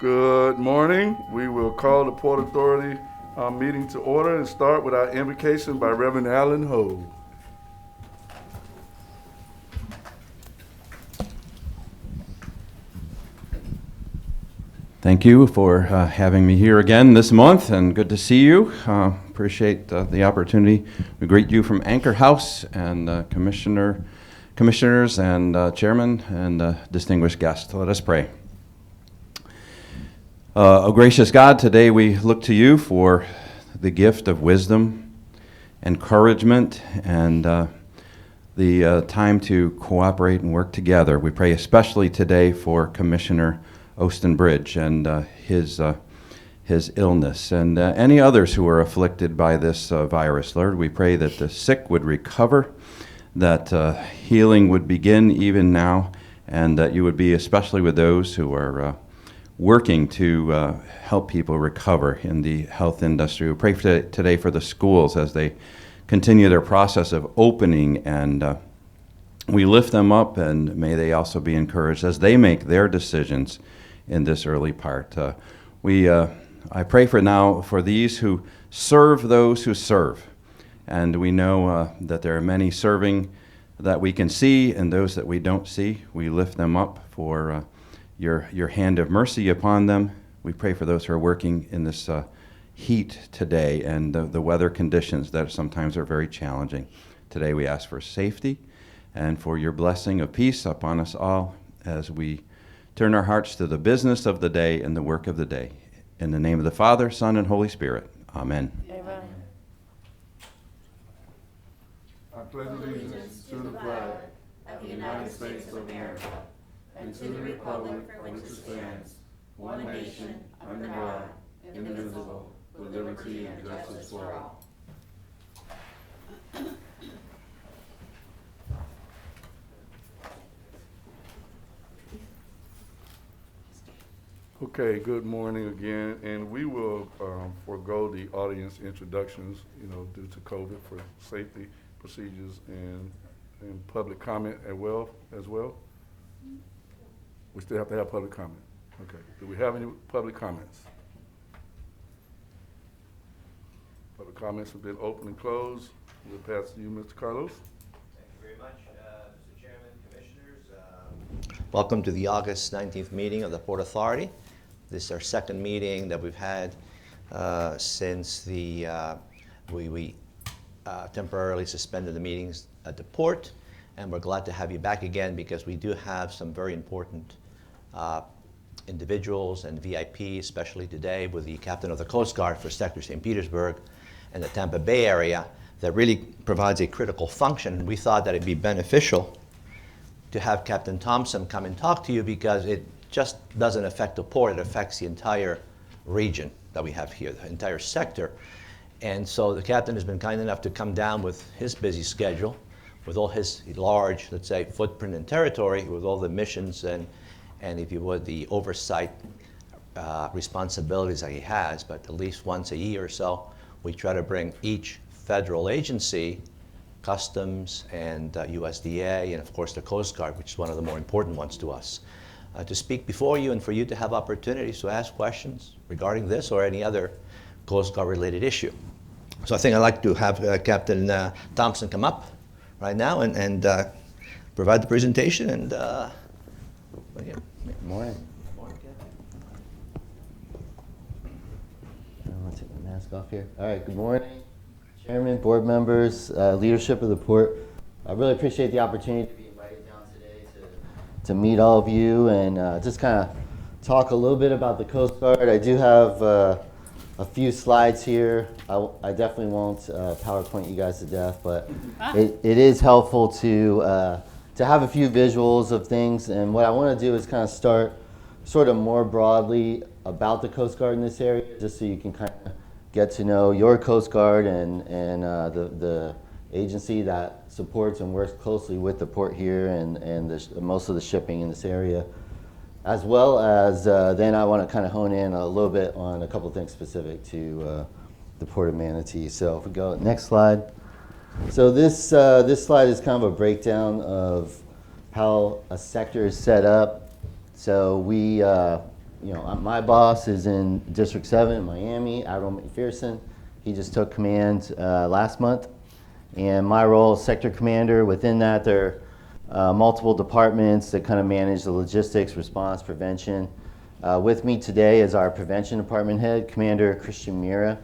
Good morning. We will call the Port Authority meeting to order and start with our invocation by Reverend Alan Ho. Thank you for having me here again this month, and good to see you. Appreciate the opportunity. We greet you from Anchor House and commissioners and chairman and distinguished guests. Let us pray. O gracious God, today we look to you for the gift of wisdom, encouragement, and the time to cooperate and work together. We pray especially today for Commissioner Ostenbridge and his illness, and any others who are afflicted by this virus. Lord, we pray that the sick would recover, that healing would begin even now, and that you would be especially with those who are working to help people recover in the health industry. We pray today for the schools as they continue their process of opening, and we lift them up, and may they also be encouraged as they make their decisions in this early part. I pray for now for these who serve those who serve, and we know that there are many serving that we can see and those that we don't see. We lift them up for your hand of mercy upon them. We pray for those who are working in this heat today and the weather conditions that sometimes are very challenging. Today we ask for safety and for your blessing of peace upon us all as we turn our hearts to the business of the day and the work of the day. In the name of the Father, Son, and Holy Spirit. Amen. Amen. I pledge allegiance to the flag of the United States of America and to the republic for which it stands, one nation, under God, indivisible, with liberty and justice for all. Okay, good morning again, and we will forego the audience introductions, due to COVID for safety procedures and public comment as well. We still have to have public comment. Okay, do we have any public comments? Public comments have been open and closed. We'll pass to you, Mr. Carlos. Thank you very much, Mr. Chairman, Commissioners. Welcome to the August 19th meeting of the Port Authority. This is our second meeting that we've had since we temporarily suspended the meetings at the port, and we're glad to have you back again because we do have some very important individuals and VIP, especially today with the Captain of the Coast Guard for Sector St. Petersburg and the Tampa Bay area that really provides a critical function. We thought that it'd be beneficial to have Captain Thompson come and talk to you because it just doesn't affect the port, it affects the entire region that we have here, the entire sector. And so the captain has been kind enough to come down with his busy schedule, with all his large, let's say, footprint and territory, with all the missions and if you would, the oversight responsibilities that he has. But at least once a year or so, we try to bring each federal agency, Customs and USDA, and of course the Coast Guard, which is one of the more important ones to us, to speak before you and for you to have opportunities to ask questions regarding this or any other Coast Guard related issue. So I think I'd like to have Captain Thompson come up right now and provide the presentation. And Good morning. Good morning, Captain. I'm going to take my mask off here. All right, good morning, Chairman, board members, leadership of the port. I really appreciate the opportunity to be invited down today to meet all of you and just kind of talk a little bit about the Coast Guard. I do have a few slides here. I definitely won't PowerPoint you guys to death, but it is helpful to have a few visuals of things. And what I want to do is kind of start sort of more broadly about the Coast Guard in this area, just so you can kind of get to know your Coast Guard and the agency that supports and works closely with the port here and most of the shipping in this area. As well as then I want to kind of hone in a little bit on a couple of things specific to the Port of Manatee. So if we go next slide. So this slide is kind of a breakdown of how a sector is set up. So we my boss is in District 7 in Miami, Admiral McPherson. He just took command last month. And my role is sector commander. Within that, there are multiple departments that kind of manage the logistics, response, prevention. With me today is our prevention department head, Commander Christian Mira.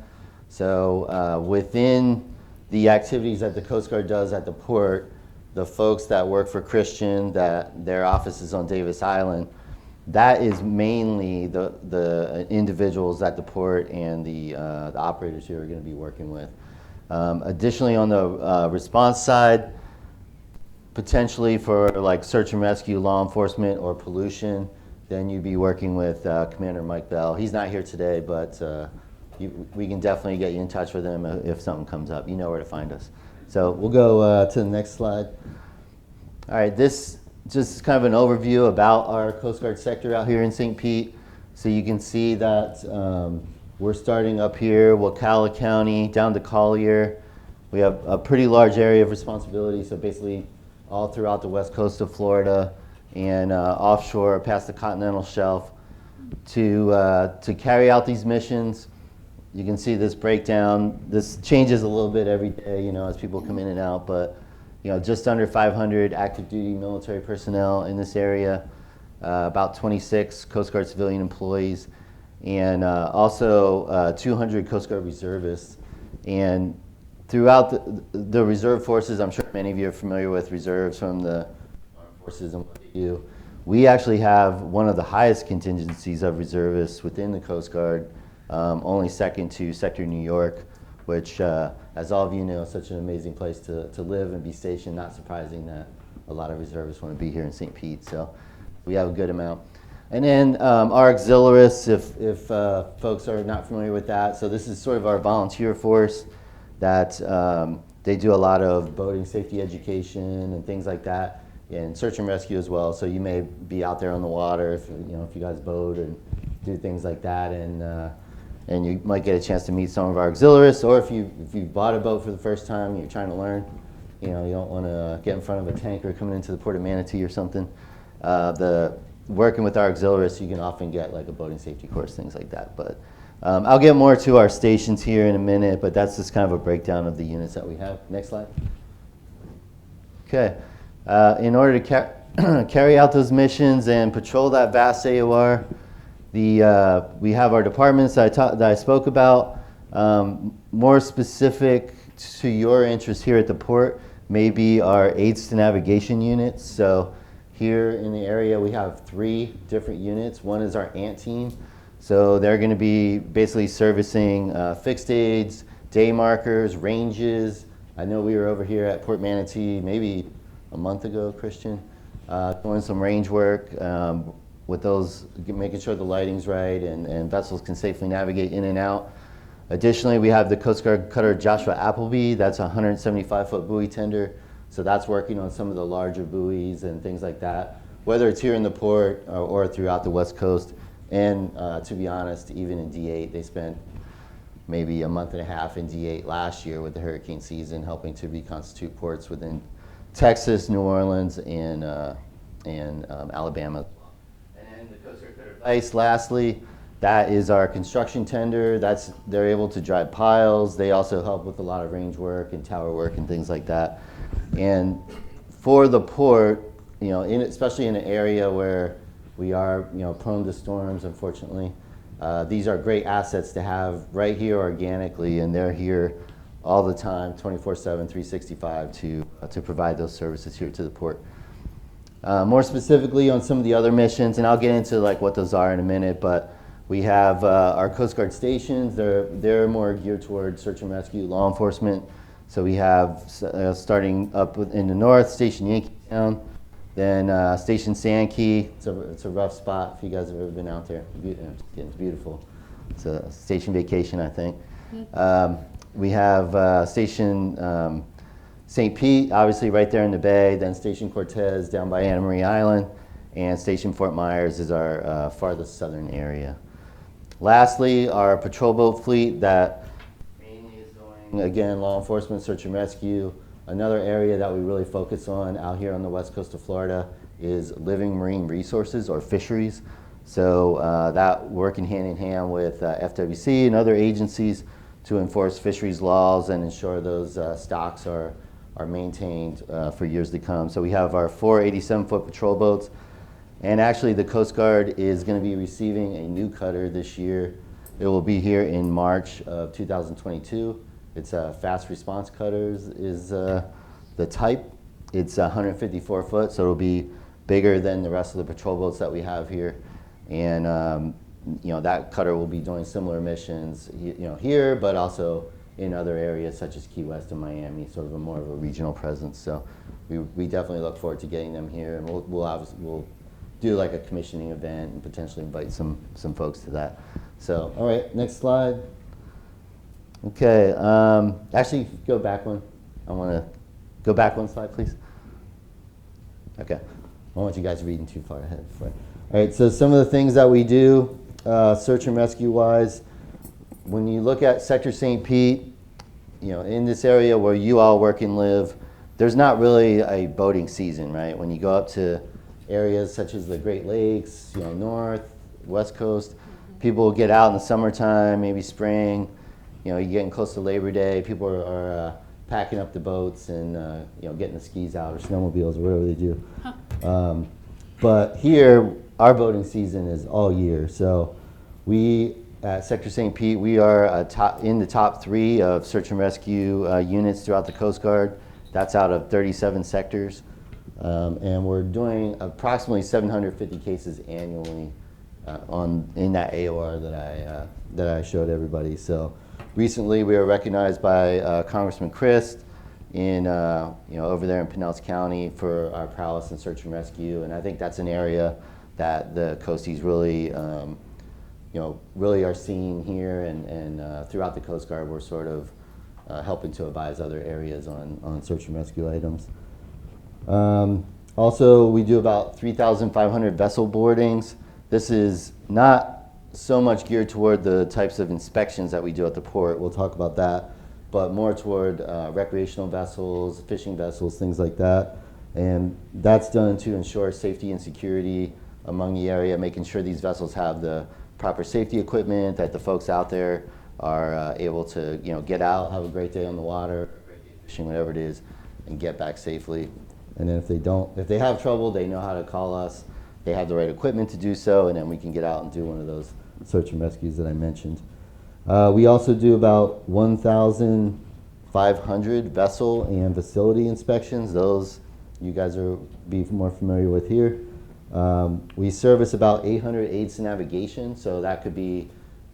So within the activities that the Coast Guard does at the port, the folks that work for Christian, that their office is on Davis Island, that is mainly the individuals at the port and the operators who are going to be working with. Additionally, on the response side, potentially for like search and rescue, law enforcement, or pollution, then you'd be working with Commander Mike Bell. He's not here today, but we can definitely get you in touch with him if something comes up. You know where to find us. So we'll go to the next slide. All right, this just kind of an overview about our Coast Guard sector out here in St. Pete. So you can see that we're starting up here, Wacala County, down to Collier. We have a pretty large area of responsibility, so basically all throughout the west coast of Florida and offshore past the continental shelf to carry out these missions. You can see this breakdown. This changes a little bit every day, as people come in and out, but just under 500 active duty military personnel in this area, about 26 Coast Guard civilian employees, and also 200 Coast Guard reservists. And throughout the reserve forces, I'm sure many of you are familiar with reserves from the armed forces and what they do. We actually have one of the highest contingencies of reservists within the Coast Guard, only second to Sector New York, which, as all of you know, is such an amazing place to live and be stationed. Not surprising that a lot of reservists want to be here in St. Pete, so we have a good amount. And then our auxiliaries, if folks are not familiar with that, so this is sort of our volunteer force that they do a lot of boating safety education and things like that, and search and rescue as well. So you may be out there on the water if you guys boat and do things like that, and you might get a chance to meet some of our auxiliaries, or if you bought a boat for the first time and you're trying to learn, you don't want to get in front of a tanker coming into the port of Manatee or something. Working with our auxiliaries, you can often get like a boating safety course, things like that. But I'll get more to our stations here in a minute, but that's just kind of a breakdown of the units that we have. Next slide. Okay. In order to carry out those missions and patrol that vast AOR, we have our departments that I spoke about. More specific to your interest here at the port may be our aids to navigation units. So here in the area, we have 3 different units. One is our ANT team. So they're going to be basically servicing fixed aids, day markers, ranges. I know we were over here at Port Manatee maybe a month ago, Christian, doing some range work with those, making sure the lighting's right and vessels can safely navigate in and out. Additionally, we have the Coast Guard cutter Joshua Appleby. That's a 175-foot buoy tender. So that's working on some of the larger buoys and things like that, whether it's here in the port or throughout the West Coast. And to be honest, even in D8, they spent maybe a month and a half in D8 last year with the hurricane season, helping to reconstitute ports within Texas, New Orleans, and Alabama. And then the Coast Guard cutter Vice, lastly, that is our construction tender. They're able to drive piles. They also help with a lot of range work and tower work and things like that. And for the port, especially in an area where we are, prone to storms, unfortunately, these are great assets to have right here organically, and they're here all the time, 24/7, 365, to provide those services here to the port. More specifically on some of the other missions, and I'll get into like what those are in a minute, but we have our Coast Guard stations. They're more geared toward search and rescue, law enforcement. So we have, starting up in the north, Station Yankeetown, then Station Sankey. It's a rough spot if you guys have ever been out there. It's beautiful. It's a station vacation, I think. We have Station St. Pete, obviously right there in the bay, then Station Cortez down by Anna Marie Island, and Station Fort Myers is our farthest southern area. Lastly, our patrol boat fleet that mainly is doing, again, law enforcement, search and rescue. Another area that we really focus on out here on the west coast of Florida is living marine resources or fisheries. So that working hand in hand with FWC and other agencies to enforce fisheries laws and ensure those stocks are maintained for years to come. So we have our 4 87-foot patrol boats, and actually the Coast Guard is going to be receiving a new cutter this year. It will be here in March of 2022. It's a fast response cutters is the type. It's 154 foot, so it'll be bigger than the rest of the patrol boats that we have here. And you know, that cutter will be doing similar missions, here, but also in other areas such as Key West and Miami, sort of a more of a regional presence. So we definitely look forward to getting them here, and we'll do like a commissioning event and potentially invite some folks to that. So, all right, next slide. Okay, actually, go back one. I want to go back one slide, please. Okay, I don't want you guys reading too far ahead. All right, so some of the things that we do, search and rescue wise, when you look at Sector St. Pete, in this area where you all work and live, there's not really a boating season, right? When you go up to areas such as the Great Lakes, north, west coast, people will get out in the summertime, maybe spring. You're getting close to Labor Day. People are packing up the boats and getting the skis out or snowmobiles or whatever they do. But here, our boating season is all year. So we at Sector St. Pete, we are in the top 3 of search and rescue units throughout the Coast Guard. That's out of 37 sectors. And we're doing approximately 750 cases annually in that AOR that I showed everybody. So recently we were recognized by Congressman Christ in over there in Pinellas County for our prowess in search and rescue, and I think that's an area that the Coasties really really are seeing here, and throughout the Coast Guard we're sort of helping to advise other areas on search and rescue items. Also, we do about 3,500 vessel boardings. This is not so much geared toward the types of inspections that we do at the port. We'll talk about that, but more toward recreational vessels, fishing vessels, things like that. And that's done to ensure safety and security among the area, making sure these vessels have the proper safety equipment, that the folks out there are able to get out, have a great day on the water, great day fishing, whatever it is, and get back safely. And then if they have trouble, they know how to call us. They have the right equipment to do so, and then we can get out and do one of those search and rescues that I mentioned. We also do about 1,500 vessel and facility inspections. Those you guys are be more familiar with here. We service about 800 aids to navigation, so that could be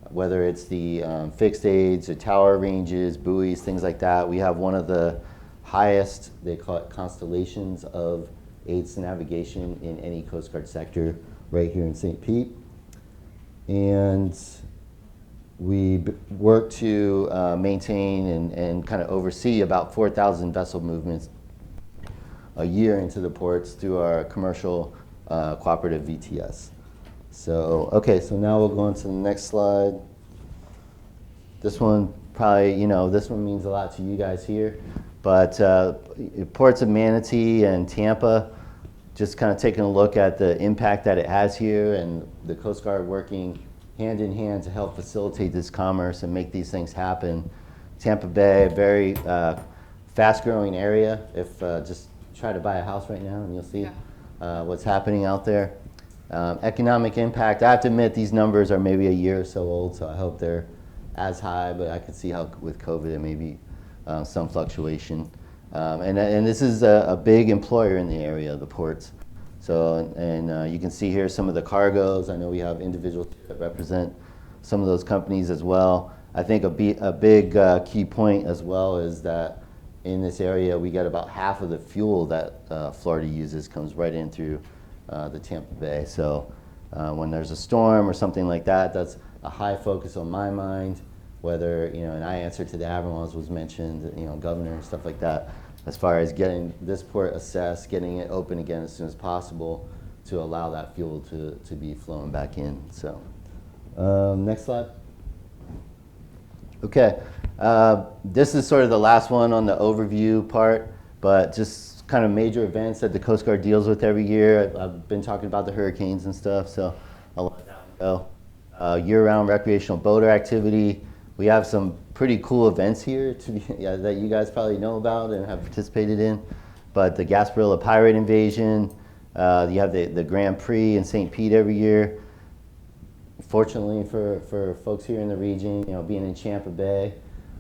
whether it's the fixed aids or tower ranges, buoys, things like that. We have one of the highest, they call it constellations of aids to navigation in any Coast Guard sector right here in St. Pete. And we work to maintain and kind of oversee about 4,000 vessel movements a year into the ports through our commercial cooperative VTS. So, okay, so now we'll go on to the next slide. This one probably, this one means a lot to you guys here, but ports of Manatee and Tampa, just kind of taking a look at the impact that it has here, and the Coast Guard working hand in hand to help facilitate this commerce and make these things happen. Tampa Bay, a very fast-growing area. If just try to buy a house right now and you'll see what's happening out there. Economic impact, I have to admit these numbers are maybe a year or so old, so I hope they're as high, but I could see how with COVID there may be some fluctuation. And this is a big employer in the area, the ports. So, and you can see here some of the cargoes. I know we have individuals that represent some of those companies as well. I think a big key point as well is that in this area we get about half of the fuel that Florida uses comes right in through the Tampa Bay. So when there's a storm or something like that, that's a high focus on my mind, whether, and I answer to the admirals was mentioned, governor and stuff like that, as far as getting this port assessed, getting it open again as soon as possible to allow that fuel to be flowing back in. So next slide. Okay, this is sort of the last one on the overview part, but just kind of major events that the Coast Guard deals with every year. I've been talking about the hurricanes and stuff, so along down year-round recreational boater activity. We have some pretty cool events here that you guys probably know about and have participated in. But the Gasparilla Pirate Invasion, you have the Grand Prix in St. Pete every year. Fortunately for folks here in the region, being in Tampa Bay,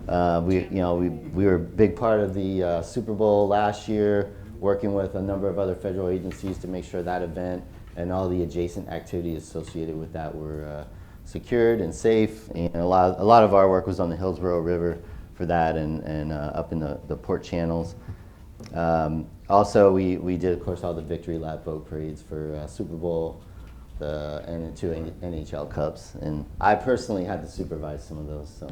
we were a big part of the Super Bowl last year, working with a number of other federal agencies to make sure that event and all the adjacent activities associated with that were secured and safe. And a lot of our work was on the Hillsborough River for that and up in the port channels. Also, we did, of course, all the Victory Lap boat parades for Super Bowl, and 2 NHL Cups. And I personally had to supervise some of those. So,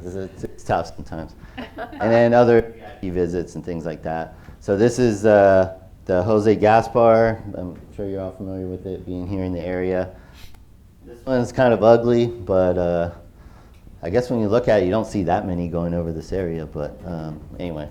it's tough sometimes. And then other VIP visits and things like that. So this is the Jose Gaspar. I'm sure you're all familiar with it, being here in the area. This one's kind of ugly, but I guess when you look at it, you don't see that many going over this area. But anyway.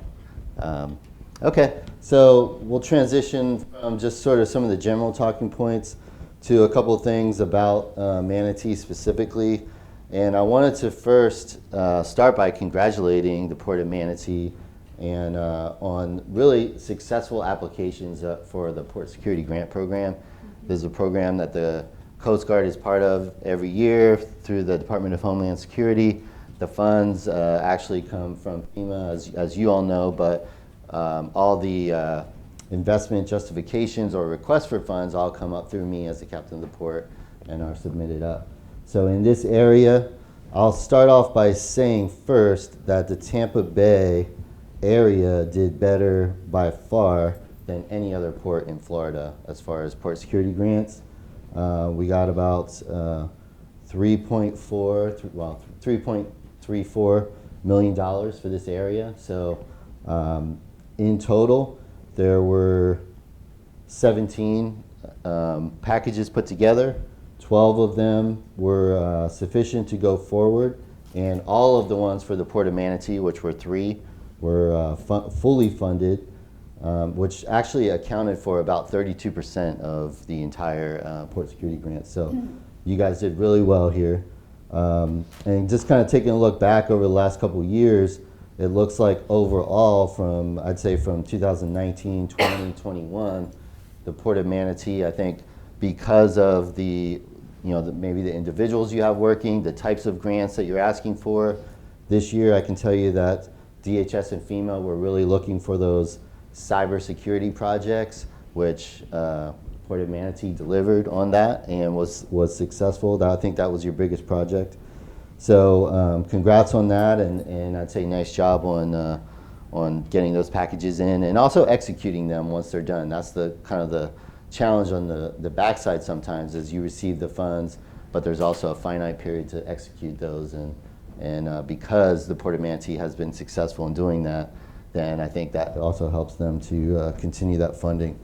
Okay, so we'll transition from just sort of some of the general talking points to a couple of things about Manatee specifically. And I wanted to first start by congratulating the Port of Manatee and on really successful applications for the Port Security Grant Program. This is a program that the Coast Guard is part of every year through the Department of Homeland Security. The funds actually come from FEMA, as you all know, but all the investment justifications or requests for funds all come up through me as the captain of the port and are submitted up. So in this area, I'll start off by saying first that the Tampa Bay area did better by far than any other port in Florida as far as port security grants. We got about $3.34 million for this area. So in total, there were 17 packages put together. 12 of them were sufficient to go forward, and all of the ones for the Port of Manatee, which were 3, were fully funded, which actually accounted for about 32% of the entire port security grant. So you guys did really well here. And just kind of taking a look back over the last couple of years, it looks like overall I'd say from 2019, 20, 21, the Port of Manatee, I think because of maybe the individuals you have working, the types of grants that you're asking for, this year I can tell you that DHS and FEMA were really looking for those cybersecurity projects, which Port of Manatee delivered on that and was successful. I think that was your biggest project. So congrats on that, and I'd say nice job on getting those packages in and also executing them once they're done. That's the kind of the challenge on the backside sometimes is you receive the funds, but there's also a finite period to execute those. And because the Port of Manatee has been successful in doing that, then I think that also helps them to continue that funding.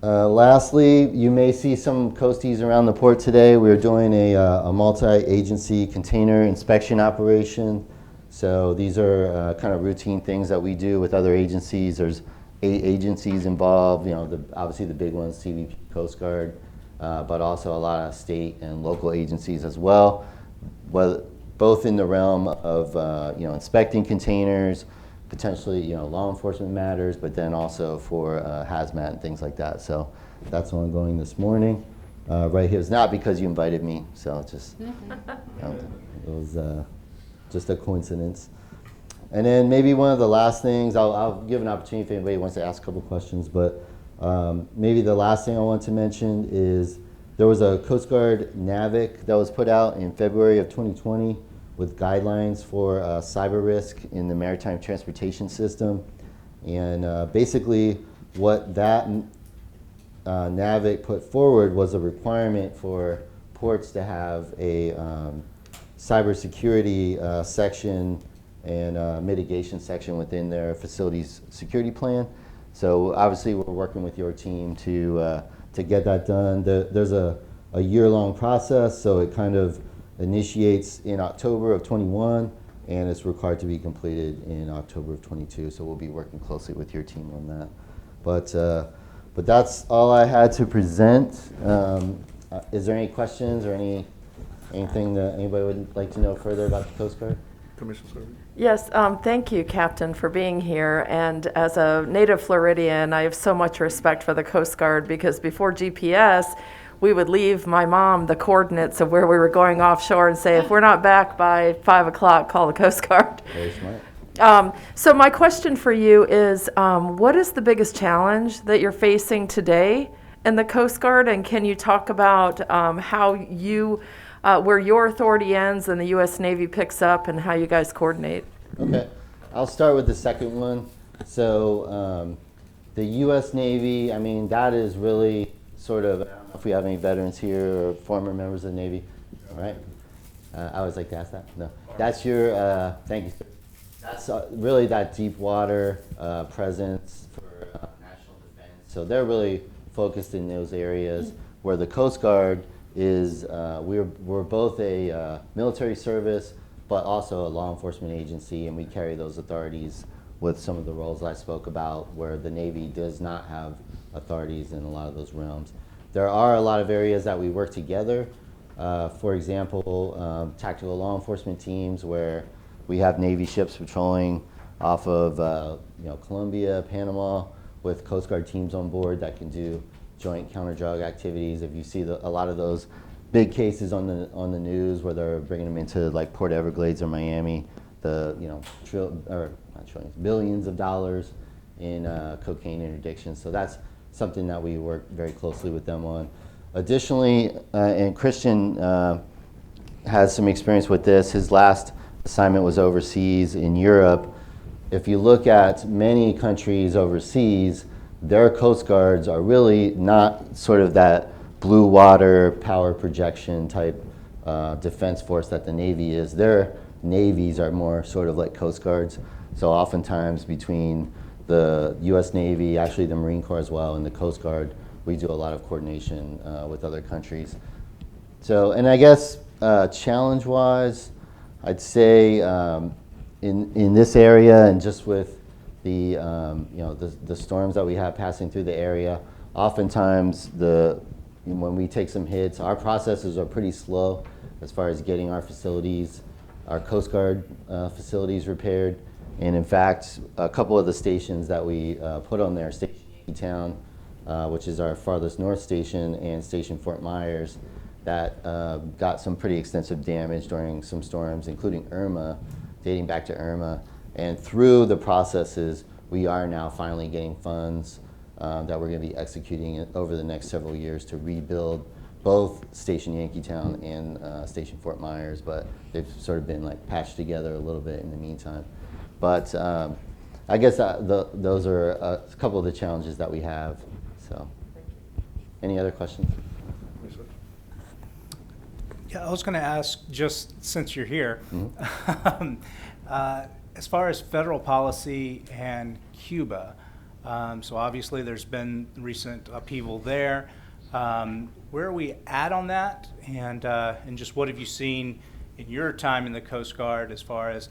Lastly, you may see some coasties around the port today. We're doing a multi-agency container inspection operation. So these are kind of routine things that we do with other agencies. There's 8 agencies involved, obviously the big ones, CBP, Coast Guard, but also a lot of state and local agencies as well, both in the realm of inspecting containers, potentially law enforcement matters, but then also for hazmat and things like that. So that's ongoing this morning. Right here is not because you invited me, so it's just it was just a coincidence. And then maybe one of the last things, I'll give an opportunity if anybody wants to ask a couple questions, but maybe the last thing I want to mention is there was a Coast Guard NAVIC that was put out in February of 2020 with guidelines for cyber risk in the maritime transportation system. And basically what that NAVIC put forward was a requirement for ports to have a cybersecurity section and mitigation section within their facilities security plan. So obviously we're working with your team to get that done. There's a year-long process, so it kind of initiates in October of 21 and it's required to be completed in October of 22. So we'll be working closely with your team on that. But But that's all I had to present. Is there any questions or anything that anybody would like to know further about the Coast Guard? Commissioner Survey? Yes, thank you, Captain, for being here. And as a native Floridian, I have so much respect for the Coast Guard because before GPS, we would leave my mom the coordinates of where we were going offshore and say, if we're not back by 5 o'clock, call the Coast Guard. Very smart. So my question for you is, what is the biggest challenge that you're facing today in the Coast Guard? And can you talk about how you, where your authority ends and the U.S. Navy picks up and how you guys coordinate? Okay, I'll start with the second one. So the U.S. Navy, I mean, that is really sort of, I don't know if we have any veterans here or former members of the Navy, right? I always like to ask that. No, that's your, thank you, sir. That's really that deep water presence for national defense. So they're really focused in those areas where the Coast Guard is, we're both a military service, but also a law enforcement agency, and we carry those authorities with some of the roles I spoke about where the Navy does not have authorities in a lot of those realms. There are a lot of areas that we work together. For example, tactical law enforcement teams where we have Navy ships patrolling off of Colombia, Panama, with Coast Guard teams on board that can do joint counter-drug activities. If you see a lot of those big cases on the news where they're bringing them into like Port Everglades or Miami, billions of dollars in cocaine interdiction. So that's something that we work very closely with them on. Additionally, and Christian has some experience with this. His last assignment was overseas in Europe. If you look at many countries overseas, their Coast Guards are really not sort of that blue water power projection type defense force that the Navy is. Their navies are more sort of like Coast Guards. So oftentimes between the US Navy, actually the Marine Corps as well, and the Coast Guard, we do a lot of coordination with other countries. So, and I guess challenge-wise, I'd say in this area and just with the the storms that we have passing through the area, oftentimes when we take some hits, our processes are pretty slow as far as getting our facilities, our Coast Guard facilities repaired. And in fact, a couple of the stations that we put on there, Station Town, which is our farthest north station, and Station Fort Myers, that got some pretty extensive damage during some storms, including Irma, dating back to Irma. And through the processes, we are now finally getting funds that we're going to be executing over the next several years to rebuild both Station Yankeetown and Station Fort Myers, but they've sort of been like patched together a little bit in the meantime. But I guess those are a couple of the challenges that we have. So, any other questions? Yeah, I was going to ask, just since you're here, as far as federal policy and Cuba, so obviously there's been recent upheaval there. Where are we at on that? And just what have you seen in your time in the Coast Guard as far as,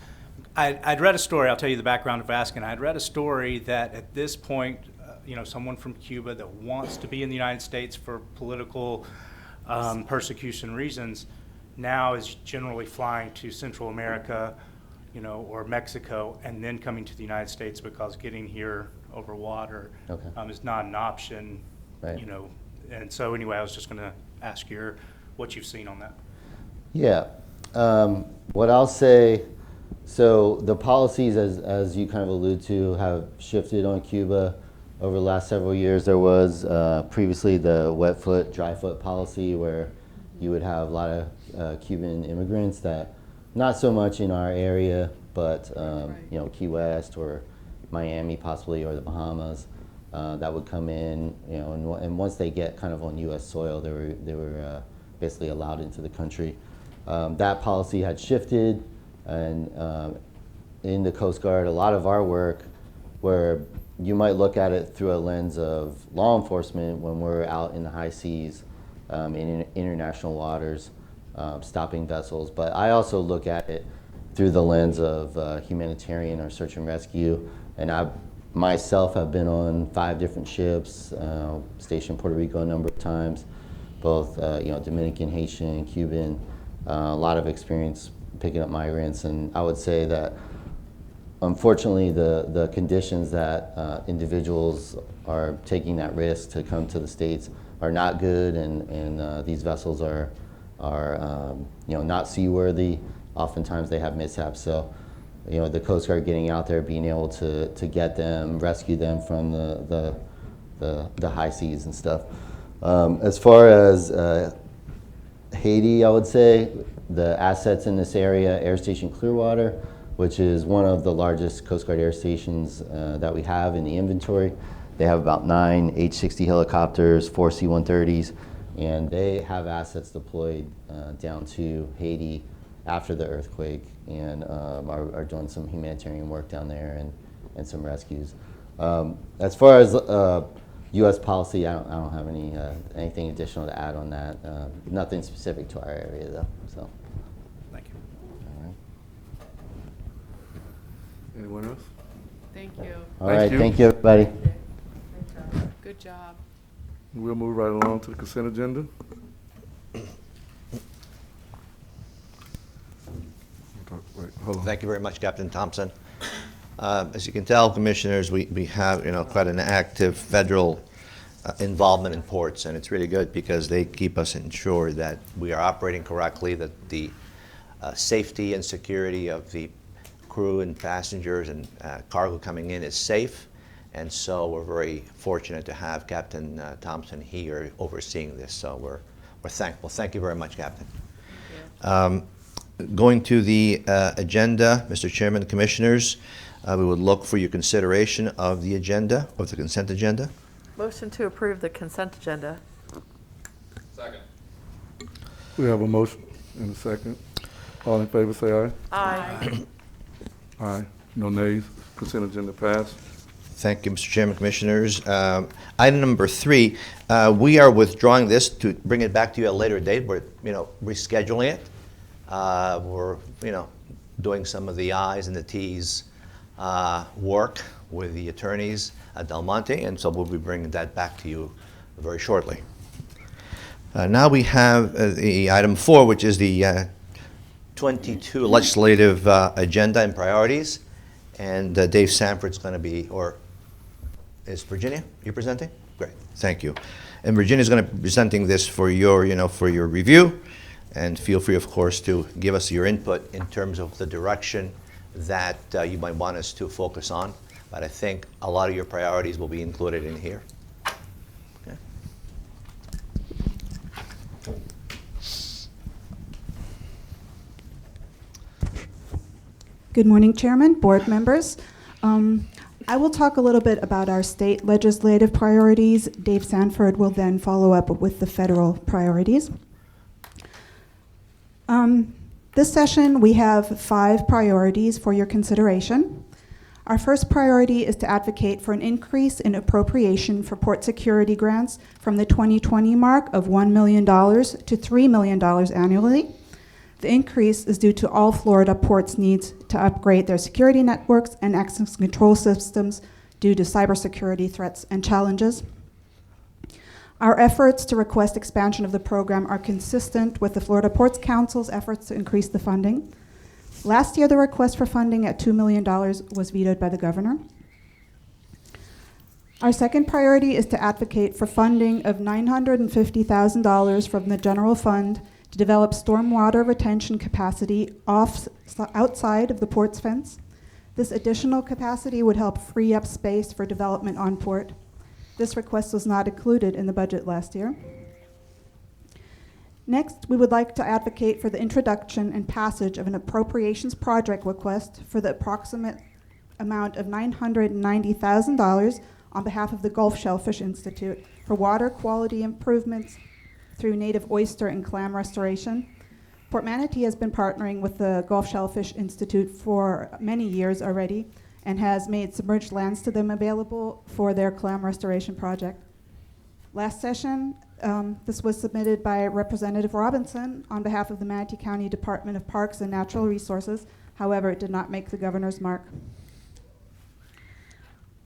I'd read a story, I'll tell you the background of asking. I'd read a story that at this point, someone from Cuba that wants to be in the United States for political persecution reasons now is generally flying to Central America, or Mexico, and then coming to the United States because getting here over water is not an option, Right. And so anyway, I was just going to ask what you've seen on that. Yeah, what I'll say, so the policies, as you kind of allude to, have shifted on Cuba over the last several years. There was previously the wet foot, dry foot policy where you would have a lot of Cuban immigrants that, not so much in our area, but Key West or Miami possibly, or the Bahamas, that would come in, and once they get kind of on U.S. soil, they were basically allowed into the country. That policy had shifted, and in the Coast Guard, a lot of our work, where you might look at it through a lens of law enforcement when we're out in the high seas, in international waters, stopping vessels, but I also look at it through the lens of humanitarian or search and rescue, and myself have been on 5 different ships, stationed in Puerto Rico a number of times, both Dominican, Haitian, Cuban, a lot of experience picking up migrants. And I would say that unfortunately the conditions that individuals are taking that risk to come to the States are not good, and these vessels are not seaworthy. Oftentimes they have mishaps. So the Coast Guard getting out there, being able to get them, rescue them from the high seas and stuff. As far as Haiti, I would say the assets in this area, Air Station Clearwater, which is one of the largest Coast Guard air stations that we have in the inventory. They have about 9 H-60 helicopters, 4 C-130s, and they have assets deployed down to Haiti after the earthquake, and are doing some humanitarian work down there and some rescues. As far as U.S. policy, I don't have anything additional to add on that. Nothing specific to our area, though. So. Thank you. All right. Anyone else? Thank you. All right. you. Thank you, everybody. Good job. We'll move right along to the consent agenda. Wait, hold on. Thank you very much, Captain Thompson. As you can tell, Commissioners, we have quite an active federal involvement in ports, and it's really good because they keep us ensured that we are operating correctly, that the safety and security of the crew and passengers and cargo coming in is safe. And so we're very fortunate to have Captain Thompson here overseeing this. So we're thankful. Thank you very much, Captain. Going to the agenda, Mr. Chairman, Commissioners, we would look for your consideration of the agenda, of the consent agenda. Motion to approve the consent agenda. We have a motion and a second. All in favor, say aye. Aye. Aye. No nays. Consent agenda passed. Thank you, Mr. Chairman, Commissioners. Item number 3, we are withdrawing this to bring it back to you at a later date. We're, rescheduling it. We're, doing some of the I's and the T's work with the attorneys at Del Monte, and so we'll be bringing that back to you very shortly. Now we have the item 4, which is the 22 legislative agenda and priorities, and Dave Sanford's going to be, or is Virginia you presenting? Great, thank you. And Virginia's going to be presenting this for your, for your review, and feel free, of course, to give us your input in terms of the direction that you might want us to focus on. But I think a lot of your priorities will be included in here. Okay. Good morning, Chairman, board members. I will talk a little bit about our state legislative priorities. Dave Sanford will then follow up with the federal priorities. This session, we have 5 priorities for your consideration. Our first priority is to advocate for an increase in appropriation for port security grants from the 2020 mark of $1 million to $3 million annually. The increase is due to all Florida ports' needs to upgrade their security networks and access control systems due to cybersecurity threats and challenges. Our efforts to request expansion of the program are consistent with the Florida Ports Council's efforts to increase the funding. Last year, the request for funding at $2 million was vetoed by the governor. Our second priority is to advocate for funding of $950,000 from the general fund to develop stormwater retention capacity outside of the port's fence. This additional capacity would help free up space for development on port. This request was not included in the budget last year. Next, we would like to advocate for the introduction and passage of an appropriations project request for the approximate amount of $990,000 on behalf of the Gulf Shellfish Institute for water quality improvements through native oyster and clam restoration. Port Manatee has been partnering with the Gulf Shellfish Institute for many years already and has made submerged lands to them available for their clam restoration project. Last session, this was submitted by Representative Robinson on behalf of the Manatee County Department of Parks and Natural Resources. However, it did not make the governor's mark.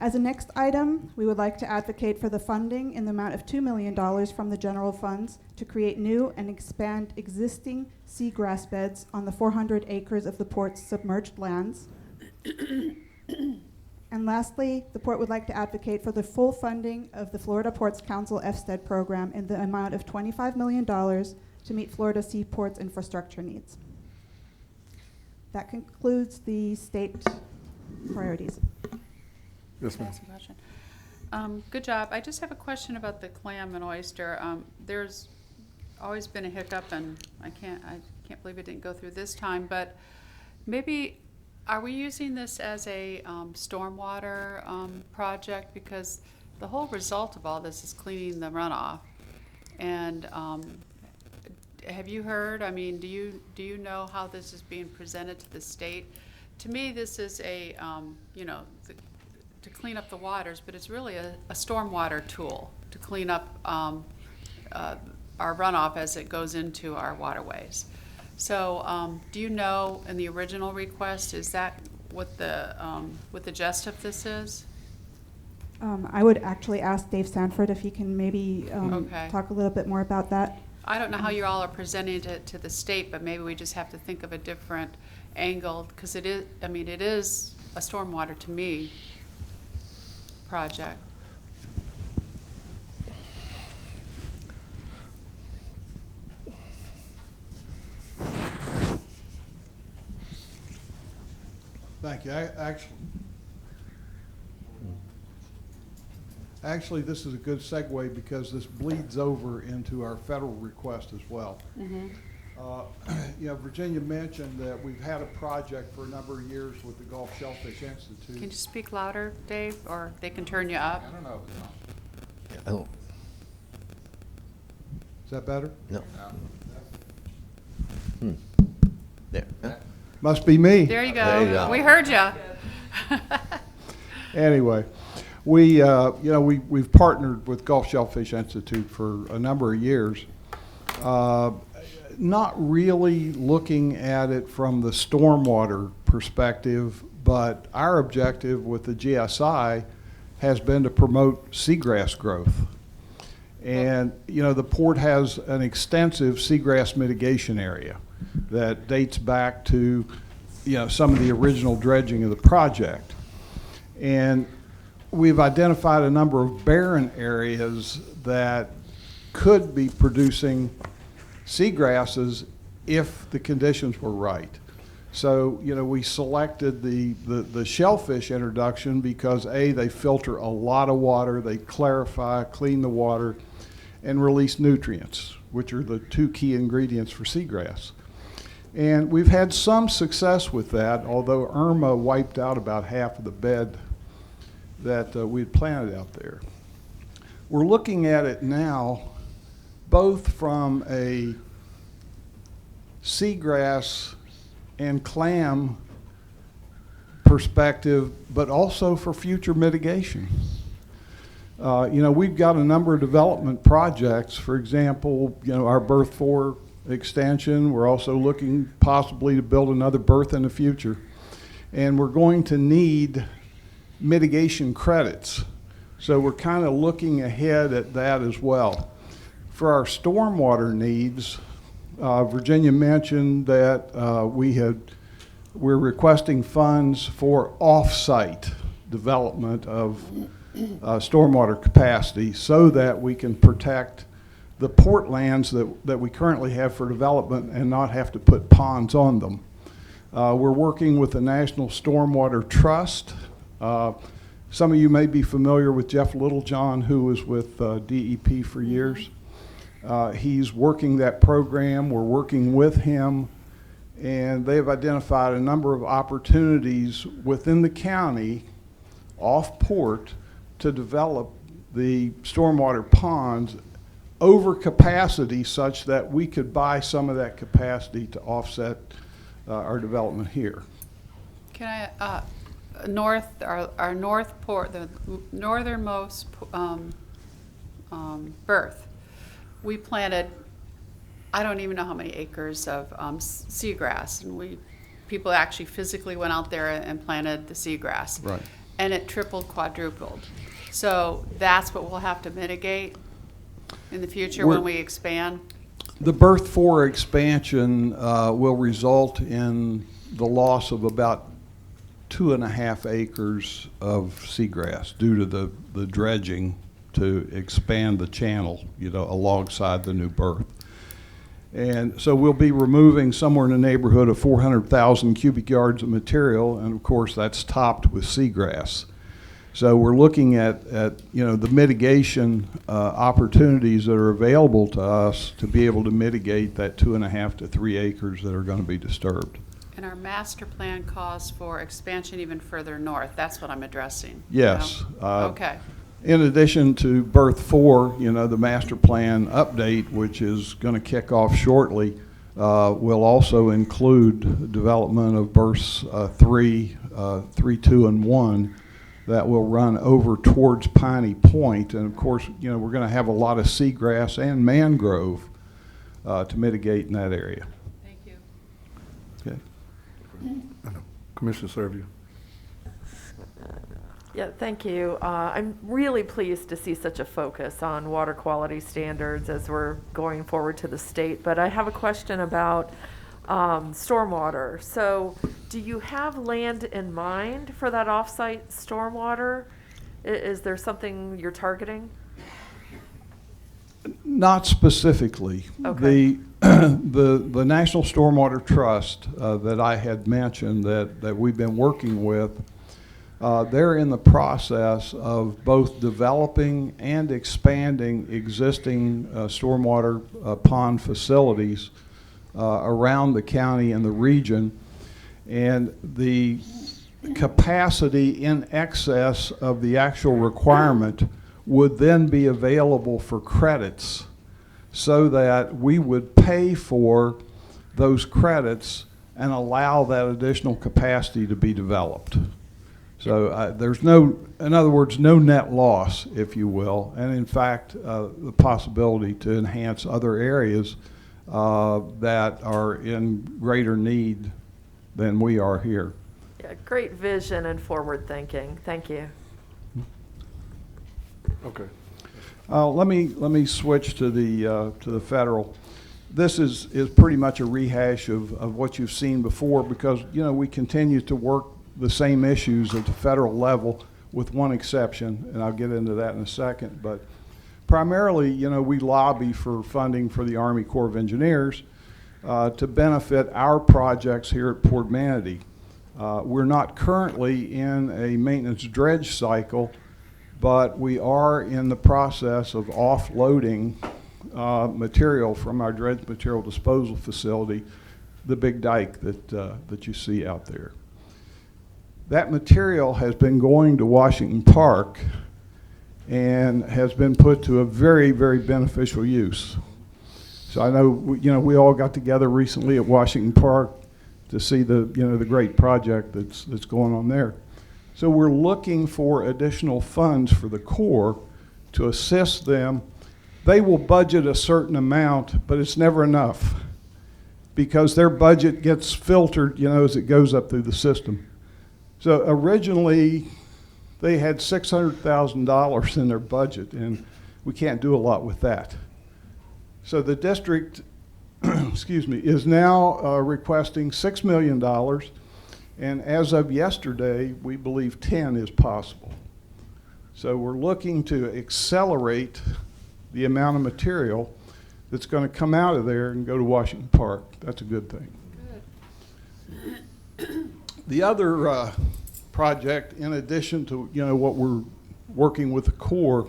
As a next item, we would like to advocate for the funding in the amount of $2 million from the general funds to create new and expand existing seagrass beds on the 400 acres of the port's submerged lands. And lastly, the port would like to advocate for the full funding of the Florida Ports Council FSTED program in the amount of $25 million to meet Florida Seaport's infrastructure needs. That concludes the state priorities. Yes, Can I ma'am. ask a question? Good job. I just have a question about the clam and oyster. There's always been a hiccup, and I can't believe it didn't go through this time, but maybe, are we using this as a stormwater project? Because the whole result of all this is cleaning the runoff. And have you heard, I mean, do you know how this is being presented to the state? To me, this is a, to clean up the waters, but it's really a stormwater tool to clean up our runoff as it goes into our waterways. So, do you know in the original request, is that what the gist of this is? I would actually ask Dave Sanford if he can maybe Okay. talk a little bit more about that. I don't know how you all are presenting it to the state, but maybe we just have to think of a different angle, because it is a stormwater, to me, project. Thank you. Actually, this is a good segue because this bleeds over into our federal request as well. Virginia mentioned that we've had a project for a number of years with the Gulf Shellfish Institute. Can you speak louder, Dave, or they can turn you up? I don't know. Oh, Is that better? no. There. Huh? Must be me. There you There you go. go. We heard you. Anyway, we've partnered with Gulf Shellfish Institute for a number of years. Not really looking at it from the stormwater perspective, but our objective with the GSI has been to promote seagrass growth. And, the port has an extensive seagrass mitigation area that dates back to, some of the original dredging of the project. And we've identified a number of barren areas that could be producing seagrasses if the conditions were right. So, we selected the shellfish introduction because A, they filter a lot of water, they clarify, clean the water, and release nutrients, which are the two key ingredients for seagrass. And we've had some success with that, although Irma wiped out about half of the bed that we had planted out there. We're looking at it now both from a seagrass and clam perspective, but also for future mitigation. We've got a number of development projects. For example, our berth 4 extension. We're also looking possibly to build another berth in the future. And we're going to need mitigation credits. So we're kind of looking ahead at that as well. For our stormwater needs, Virginia mentioned that we're requesting funds for off-site development of stormwater capacity so that we can protect the port lands that we currently have for development and not have to put ponds on them. We're working with the National Stormwater Trust. Some of you may be familiar with Jeff Littlejohn, who was with DEP for years. He's working that program. We're working with him, and they've identified a number of opportunities within the county off port to develop the stormwater ponds over capacity such that we could buy some of that capacity to offset our development here. Can I, our north port, the northernmost berth, we planted, I don't even know how many acres of seagrass, and people actually physically went out there and planted the seagrass. Right. and it tripled, quadrupled. So that's what we'll have to mitigate in the future when we expand. The Berth 4 expansion will result in the loss of about 2.5 acres of seagrass due to the dredging to expand the channel, alongside the new berth. And so we'll be removing somewhere in the neighborhood of 400,000 cubic yards of material, and of course that's topped with seagrass. So we're looking at the mitigation opportunities that are available to us to be able to mitigate that 2.5 to 3 acres that are going to be disturbed. And our master plan calls for expansion even further north. That's what I'm addressing. Yes. Okay. In addition to Berth 4, the master plan update, which is going to kick off shortly, will also include development of Berths 3, 2, and 1 that will run over towards Piney Point. And of course, we're going to have a lot of seagrass and mangrove to mitigate in that area. Thank you. Okay. Commissioner Servia. Yeah, thank you. I'm really pleased to see such a focus on water quality standards as we're going forward to the state. But I have a question about stormwater. So do you have land in mind for that off-site stormwater? Is there something you're targeting? Not specifically. Okay. The National Stormwater Trust that I had mentioned that we've been working with, they're in the process of both developing and expanding existing stormwater pond facilities around the county and the region. And the capacity in excess of the actual requirement would then be available for credits so that we would pay for those credits and allow that additional capacity to be developed. So there's in other words, no net loss, if you will, and in fact, the possibility to enhance other areas that are in greater need than we are here. Yeah, great vision and forward thinking. Thank you. Okay. Let me switch to the federal. This is pretty much a rehash of what you've seen before, because we continue to work the same issues at the federal level, with one exception, and I'll get into that in a second. But primarily, we lobby for funding for the Army Corps of Engineers to benefit our projects here at Port Manatee. We're not currently in a maintenance dredge cycle, but we are in the process of offloading material from our dredge material disposal facility, the big dike that you see out there. That material has been going to Washington Park and has been put to a very, very beneficial use. So I know we all got together recently at Washington Park to see the great project that's going on there. So we're looking for additional funds for the Corps to assist them. They will budget a certain amount, but it's never enough because their budget gets filtered, as it goes up through the system. So originally, they had $600,000 in their budget, and we can't do a lot with that. So the district, is now requesting $6 million, and as of yesterday, we believe 10 is possible. So we're looking to accelerate the amount of material that's going to come out of there and go to Washington Park. That's a good thing. Good. The other project, in addition to what we're working with the Corps,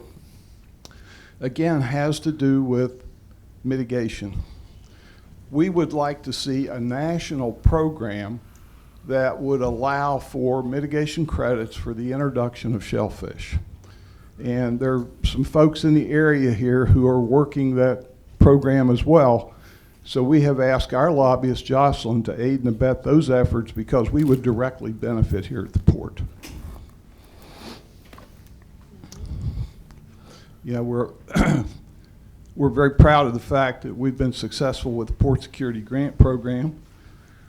again, has to do with mitigation. We would like to see a national program that would allow for mitigation credits for the introduction of shellfish. And there are some folks in the area here who are working that program as well. So we have asked our lobbyist, Jocelyn, to aid and abet those efforts because we would directly benefit here at the port. We're we're very proud of the fact that we've been successful with the Port Security Grant Program,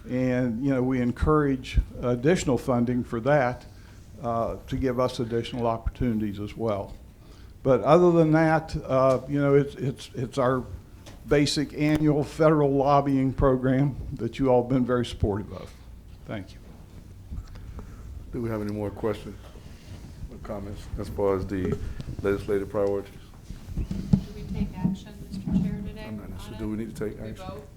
and we encourage additional funding for that to give us additional opportunities as well. But other than that, you know, it's our basic annual federal lobbying program that you all have been very supportive of. Thank you. Do we have any more questions or comments as far as the legislative priorities? Do we take action, Mr. Chair, today I'm not sure. on Do it? we need to take We action? vote?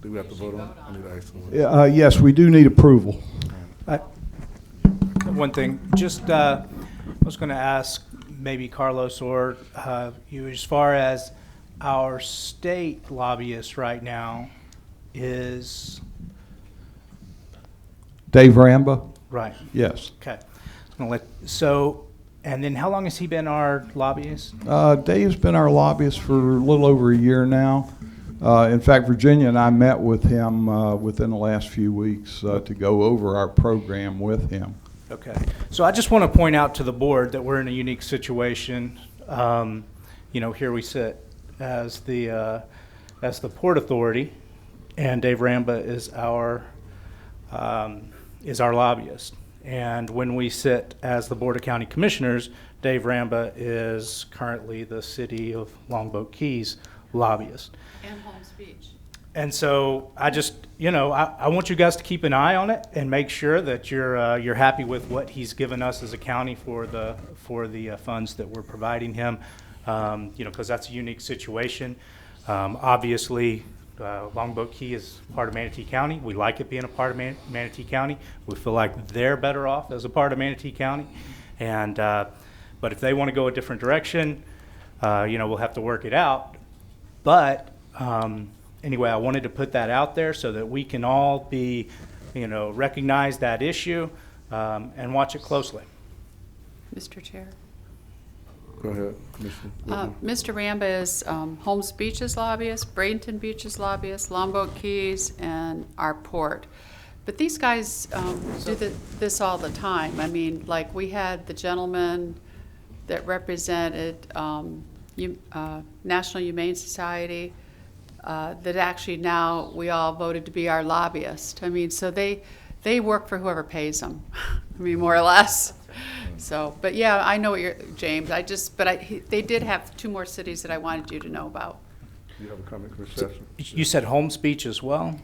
Do we have to We should vote on it? vote I on need it. to ask someone. Yeah, yes, we do need approval. One thing, just, I was going to ask maybe Carlos or you, as far as our state lobbyist right now is, Dave Ramba? right, Yes. okay. So, and then how long has he been our lobbyist? Dave's been our lobbyist for a little over a year now. In fact, Virginia and I met with him within the last few weeks to go over our program with him. Okay, so I just want to point out to the board that we're in a unique situation. You know, here we sit as the Port Authority, and Dave Ramba is our lobbyist. And when we sit as the Board of County Commissioners, Dave Ramba is currently the City of Longboat Keys lobbyist. And Holmes Beach. And so I just, you know, I want you guys to keep an eye on it and make sure that you're happy with what he's given us as a county for the funds that we're providing him. You know, because that's a unique situation. Obviously, Longboat Key is part of Manatee County. We like it being a part of Manatee County. We feel like they're better off as a part of Manatee County. And but if they want to go a different direction, you know, we'll have to work it out. But anyway, I wanted to put that out there so that we can all be, you know, recognize that issue and watch it closely. Mr. Chair. Go ahead, Commissioner. Mr. Ramba is Holmes Beach's lobbyist, Bradenton Beach's lobbyist, Longboat Keys, and our port. But these guys do this all the time. I mean, like we had the gentleman that represented National Humane Society that actually now we all voted to be our lobbyist. I mean, so they work for whoever pays them. I mean, more or less. So, but yeah, I know what you're, James. They did have two more cities that I wanted you to know about. Do you have a comment, Commissioner Sessions? You said Holmes Beach as well?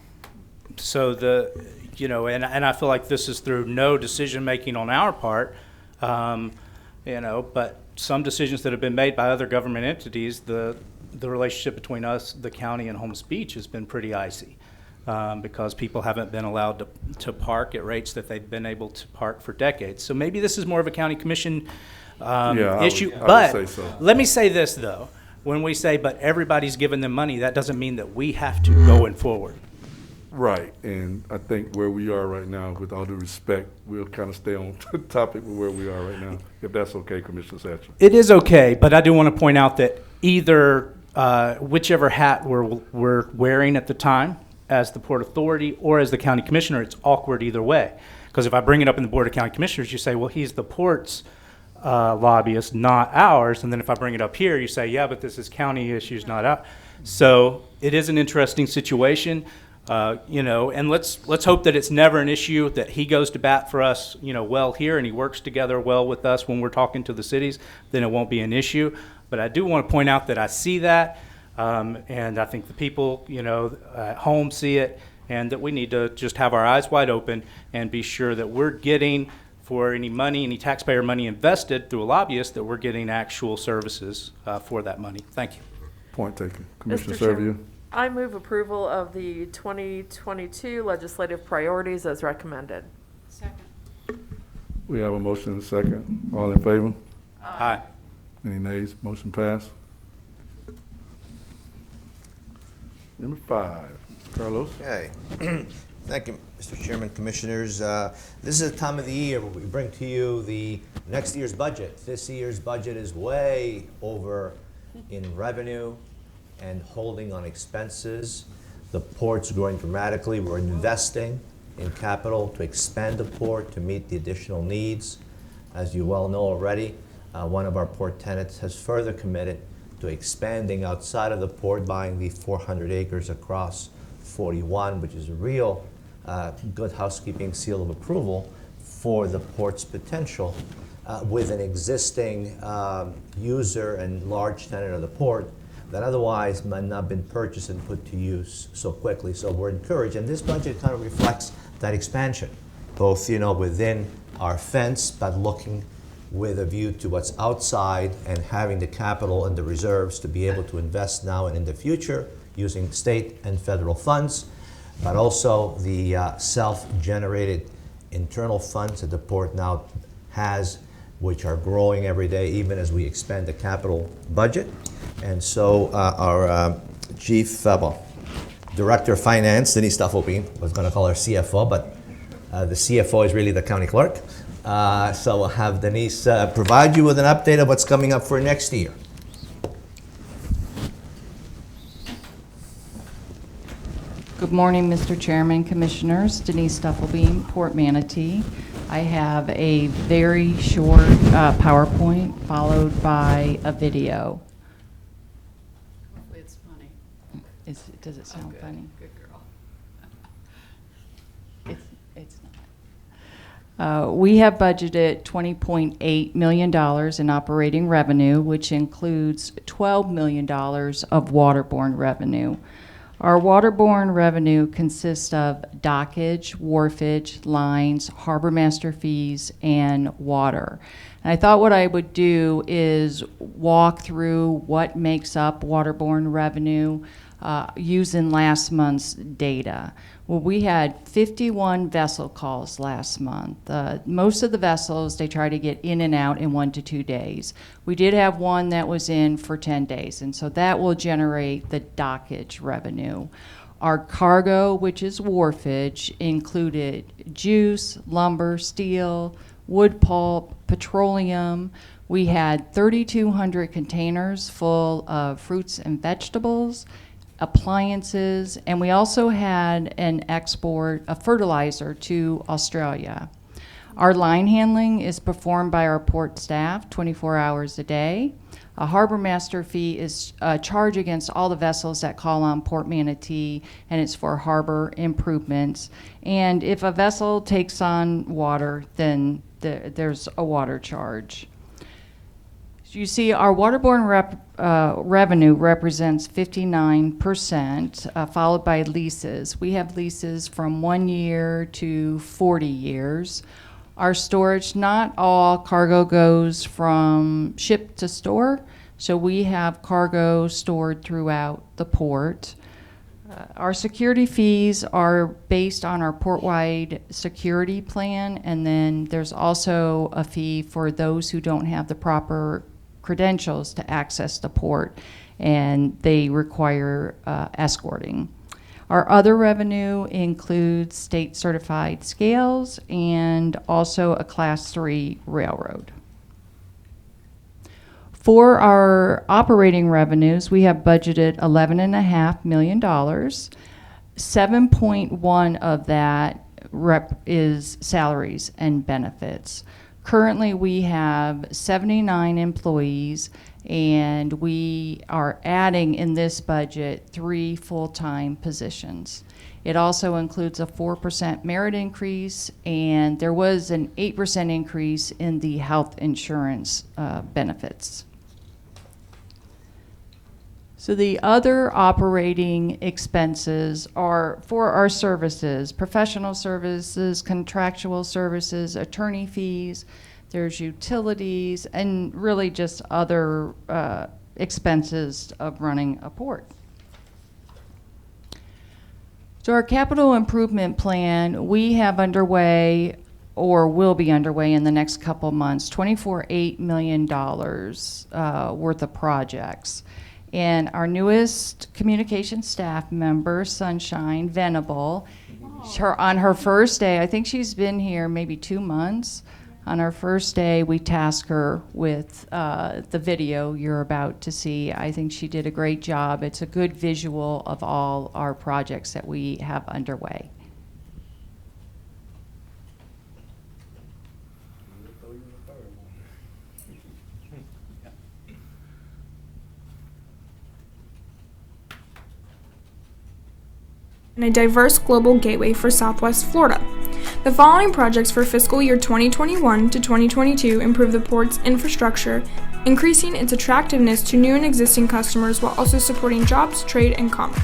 So you know, and I feel like this is through no decision-making on our part, you know, but some decisions that have been made by other government entities, the relationship between us, the county, and Holmes Beach has been pretty icy. Because people haven't been allowed to park at rates that they've been able to park for decades. So maybe this is more of a county commission issue. I would say so. Let me say this, though. When we say, but everybody's giving them money, that doesn't mean that we have to going forward. Right, and I think where we are right now, with all due respect, we'll kind of stay on topic with where we are right now, if that's okay, Commissioner Satchel. It is okay, but I do want to point out that either, whichever hat we're wearing at the time, as the Port Authority or as the County Commissioner, it's awkward either way. Because if I bring it up in the Board of County Commissioners, you say, well, he's the Port's lobbyist, not ours. And then if I bring it up here, you say, yeah, but this is county issues, not ours. So it is an interesting situation, you know, and let's hope that it's never an issue, that he goes to bat for us, you know, well here, and he works together well with us when we're talking to the cities, then it won't be an issue. But I do want to point out that I see that. And I think the people, you know, at home see it, and that we need to just have our eyes wide open and be sure that we're getting, for any money, any taxpayer money invested through a lobbyist, that we're getting actual services for that money. Thank you. Point taken. Commissioner Mr. Chairman, Servia. I move approval of the 2022 legislative priorities as recommended. Second. We have a motion and a second. All in favor? Aye. Any nays? Motion passed. Number 5, Carlos. Okay. Thank you, Mr. Chairman, Commissioners. This is the time of the year where we bring to you the next year's budget. This year's budget is way over in revenue and holding on expenses. The port's growing dramatically. We're investing in capital to expand the port to meet the additional needs. As you well know already, one of our port tenants has further committed to expanding outside of the port, buying the 400 acres across 41, which is a real good housekeeping seal of approval for the port's potential with an existing user and large tenant of the port that otherwise might not have been purchased and put to use so quickly. So we're encouraged, and this budget kind of reflects that expansion, both within our fence, but looking with a view to what's outside and having the capital and the reserves to be able to invest now and in the future using state and federal funds, but also the self-generated internal funds that the port now has, which are growing every day, even as we expand the capital budget. And so our chief, director of finance, Denise Stuffelbein, was going to call her CFO, but the CFO is really the county clerk. So we'll have Denise provide you with an update of what's coming up for next year. Good morning, Mr. Chairman, Commissioners. Denise Stuffelbein, Port Manatee. I have a very short PowerPoint followed by a video. Hopefully it's funny. Does it sound Good. funny? Good girl. It's not. We have budgeted $20.8 million in operating revenue, which includes $12 million of waterborne revenue. Our waterborne revenue consists of dockage, wharfage, lines, harbormaster fees, and water. And I thought what I would do is walk through what makes up waterborne revenue using last month's data. Well, we had 51 vessel calls last month. Most of the vessels, they try to get in and out in 1 to 2 days. We did have one that was in for 10 days, and so that will generate the dockage revenue. Our cargo, which is wharfage, included juice, lumber, steel, wood pulp, petroleum. We had 3,200 containers full of fruits and vegetables, appliances, and we also had an export of fertilizer to Australia. Our line handling is performed by our port staff 24 hours a day. A Harbormaster Fee is a charge against all the vessels that call on Port Manatee, and it's for harbor improvements. And if a vessel takes on water, then there's a water charge. You see, our waterborne revenue represents 59%, followed by leases. We have leases from 1 year to 40 years. Our storage, not all cargo goes from ship to store, so we have cargo stored throughout the port. Our security fees are based on our port-wide security plan, and then there's also a fee for those who don't have the proper credentials to access the port, and they require escorting. Our other revenue includes state certified scales and also a Class 3 railroad. For our operating revenues, we have budgeted $11.5 million. 7.1 of that is salaries and benefits. Currently, we have 79 employees, and we are adding in this budget 3 full-time positions. It also includes a 4% merit increase, and there was an 8% increase in the health insurance benefits. So the other operating expenses are for our services, professional services, contractual services, attorney fees, there's utilities, and really just other expenses of running a port. So our capital improvement plan, we have underway or will be underway in the next couple months, $24.8 million worth of projects. And our newest communication staff member, Sunshine Venable, on her first day, I think she's been here maybe 2 months. On our first day, we tasked her with the video you're about to see. I think she did a great job. It's a good visual of all our projects that we have underway. And a diverse global gateway for Southwest Florida. The following projects for fiscal year 2021 to 2022 improve the port's infrastructure, increasing its attractiveness to new and existing customers while also supporting jobs, trade, and commerce.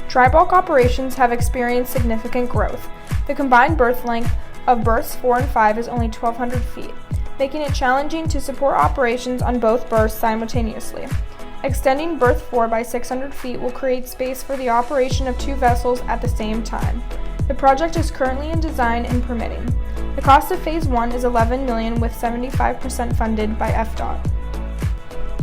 Dry bulk operations have experienced significant growth. The combined berth length of berths 4 and 5 is only 1,200 feet, making it challenging to support operations on both berths simultaneously. Extending berth 4 by 600 feet will create space for the operation of 2 vessels at the same time. The project is currently in design and permitting. The cost of Phase 1 is $11 million with 75% funded by FDOT.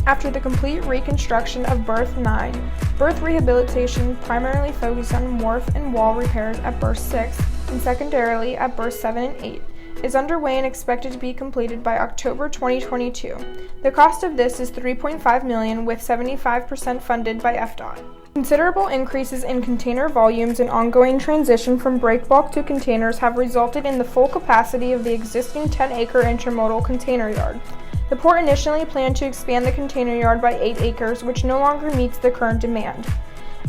After the complete reconstruction of berth 9, berth rehabilitation primarily focused on wharf and wall repairs at berth 6 and secondarily at berth 7 and 8, is underway and expected to be completed by October 2022. The cost of this is $3.5 million with 75% funded by FDOT. Considerable increases in container volumes and ongoing transition from breakbulk to containers have resulted in the full capacity of the existing 10-acre intermodal container yard. The port initially planned to expand the container yard by 8 acres, which no longer meets the current demand.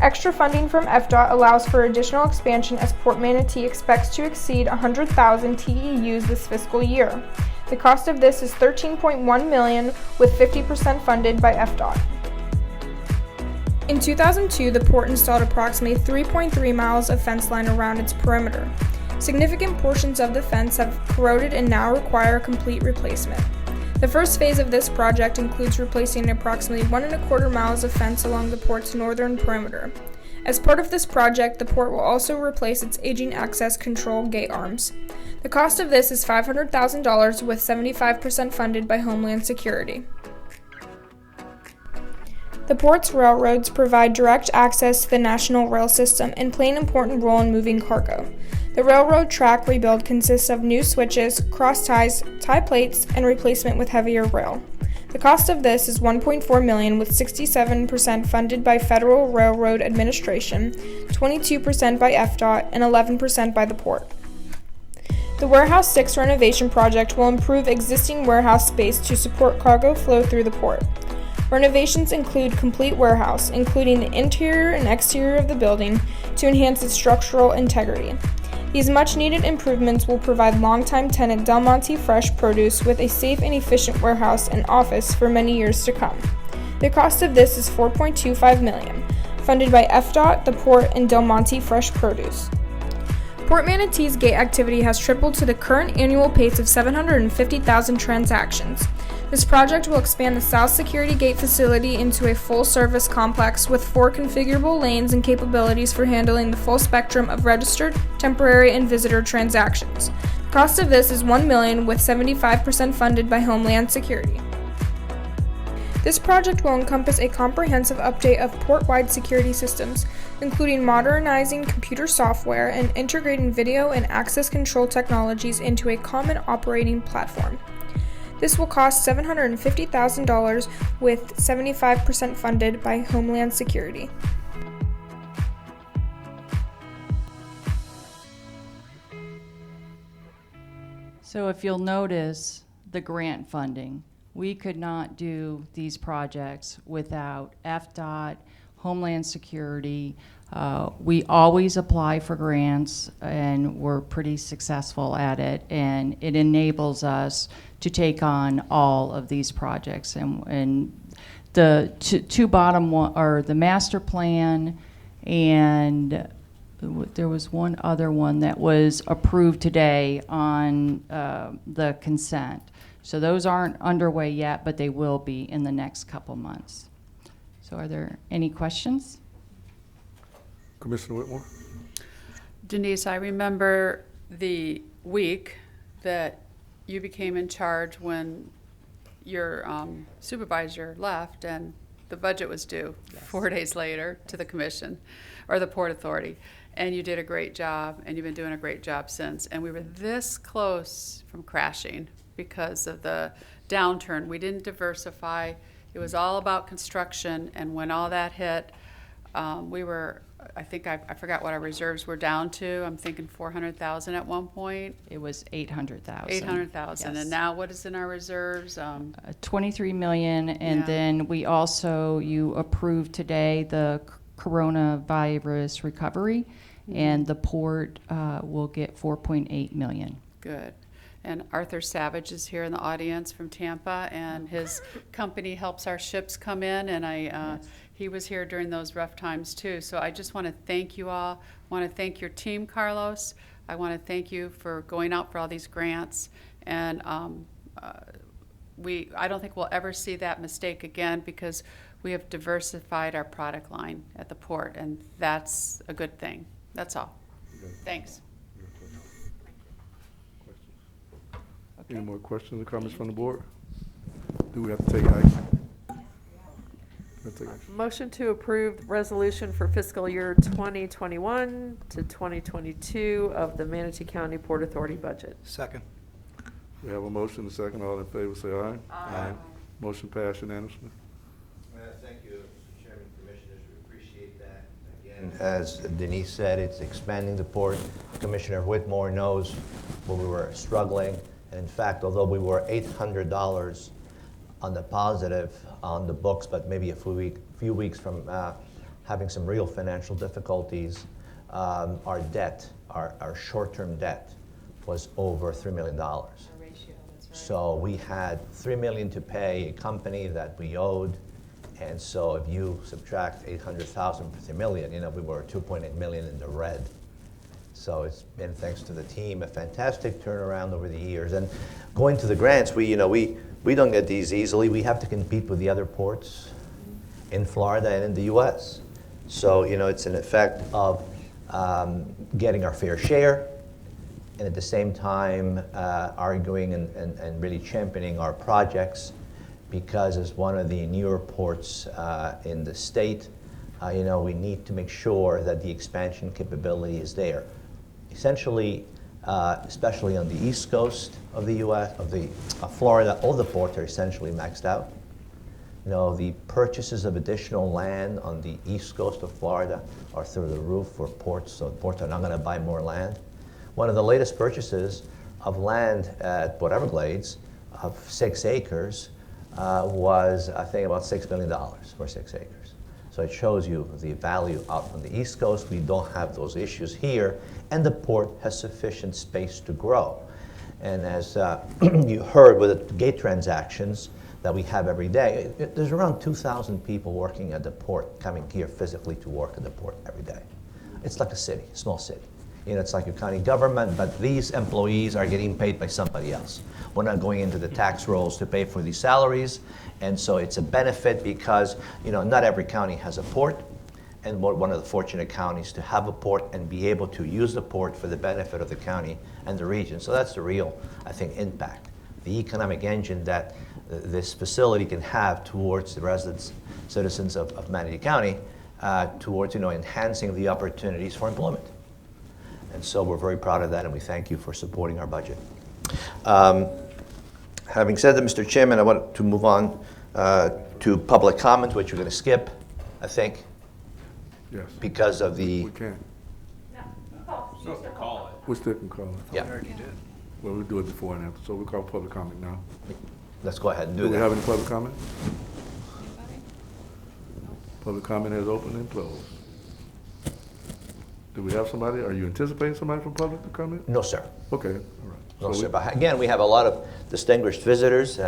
Extra funding from FDOT allows for additional expansion as Port Manatee expects to exceed 100,000 TEUs this fiscal year. The cost of this is $13.1 million with 50% funded by FDOT. In 2002, the port installed approximately 3.3 miles of fence line around its perimeter. Significant portions of the fence have corroded and now require complete replacement. The first phase of this project includes replacing approximately 1.25 miles of fence along the port's northern perimeter. As part of this project, the port will also replace its aging access control gate arms. The cost of this is $500,000 with 75% funded by Homeland Security. The port's railroads provide direct access to the national rail system and play an important role in moving cargo. The railroad track rebuild consists of new switches, cross ties, tie plates, and replacement with heavier rail. The cost of this is $1.4 million with 67% funded by Federal Railroad Administration, 22% by FDOT, and 11% by the port. The Warehouse 6 renovation project will improve existing warehouse space to support cargo flow through the port. Renovations include complete warehouse, including the interior and exterior of the building, to enhance its structural integrity. These much-needed improvements will provide longtime tenant Del Monte Fresh Produce with a safe and efficient warehouse and office for many years to come. The cost of this is $4.25 million, funded by FDOT, the port, and Del Monte Fresh Produce. Port Manatee's gate activity has tripled to the current annual pace of 750,000 transactions. This project will expand the South Security Gate facility into a full-service complex with 4 configurable lanes and capabilities for handling the full spectrum of registered, temporary, and visitor transactions. The cost of this is $1 million with 75% funded by Homeland Security. This project will encompass a comprehensive update of port-wide security systems, including modernizing computer software and integrating video and access control technologies into a common operating platform. This will cost $750,000 with 75% funded by Homeland Security. So if you'll notice the grant funding, we could not do these projects without FDOT, Homeland Security. We always apply for grants, and we're pretty successful at it, and it enables us to take on all of these projects. And the two bottom one are the master plan, and there was one other one that was approved today on the consent. So those aren't underway yet, but they will be in the next couple months. So are there any questions? Commissioner Whitmore? Denise, I remember the week that you became in charge when your supervisor left and the budget was due 4 days later to the commission or the Port Authority. And you did a great job, and you've been doing a great job since. And we were this close from crashing because of the downturn. We didn't diversify. It was all about construction, and when all that hit, we were, I think I forgot what our reserves were down to. I'm thinking 400,000 at one point. It was 800,000. 800,000, Yes. And now what is in our reserves? 23 million, and Yeah. then we also, you approved today the coronavirus recovery, and the port will get 4.8 million. Good. And Arthur Savage is here in the audience from Tampa, and his company helps our ships come in, and he was here during those rough times too. So I just want to thank you all. I want to thank your team, Carlos. I want to thank you for going out for all these grants, and I don't think we'll ever see that mistake again, because we have diversified our product line at the port, and that's a good thing. That's all. Thanks. Any more questions or comments from the board? Do we have to take action? Motion to approve resolution for fiscal year 2021 to 2022 of the Manatee County Port Authority budget. Second. We have a motion, and a second. All in favor, say aye. Aye. Motion passed unanimously. Thank you, Mr. Chairman, Commissioners. We appreciate that. Again, as Denise said, it's expanding the port. Commissioner Whitmore knows where we were struggling. And in fact, although we were $800 on the positive on the books, but maybe a few weeks from having some real financial difficulties, our debt, our short-term debt, was over $3 million. So we had $3 million to pay a company that we owed, and so if you subtract $800,000 from $3 million, we were $2.8 million in the red. So it's been, thanks to the team, a fantastic turnaround over the years. And going to the grants, we don't get these easily. We have to compete with the other ports in Florida and in the U.S. So it's an effect of getting our fair share, and at the same time arguing and really championing our projects, because as one of the newer ports in the state, we need to make sure that the expansion capability is there. Essentially, especially on the east coast of the U.S., of Florida, all the ports are essentially maxed out. The purchases of additional land on the east coast of Florida are through the roof for ports, so ports are not going to buy more land. One of the latest purchases of land at Port Everglades of 6 acres was, I think, about $6 million for 6 acres. So it shows you the value out on the East Coast. We don't have those issues here, and the port has sufficient space to grow. And as you heard with the gate transactions that we have every day, there's around 2,000 people working at the port, coming here physically to work at the port every day. It's like a city, a small city. It's like your county government, but these employees are getting paid by somebody else. We're not going into the tax rolls to pay for these salaries, and so it's a benefit because not every county has a port, and we're one of the fortunate counties to have a port and be able to use the port for the benefit of the county and the region. So that's the real, I think, impact, the economic engine that this facility can have towards the residents, citizens of Manatee County, towards enhancing the opportunities for employment. And so we're very proud of that, and we thank you for supporting our budget. Having said that, Mr. Chairman, I want to move on to public comment, which we're going to skip, I think. Yes. Because of the... We can. So to call it. We still can call it. Yeah. Well, we'll do it before and after, so we'll call public comment now. Let's go ahead and do Do we that. have any public comment? Public comment has opened and closed. Do we have somebody? Are you anticipating somebody from public to come in? No, sir. Okay, all right. No, So sir. we- But again, we have a lot of distinguished visitors,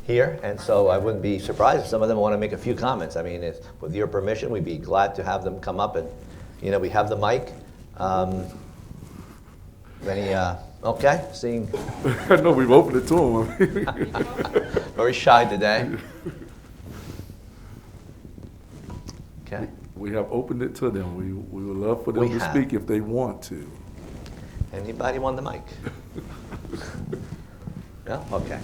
here, and so I wouldn't be surprised if some of them want to make a few comments. I mean, with your permission, we'd be glad to have them come up, and we have the mic. Okay, seeing I know we've opened it to them. very shy today. Okay. We have opened it to them. We would love for them We to have. speak if they want to. Anybody want the mic? No? Okay.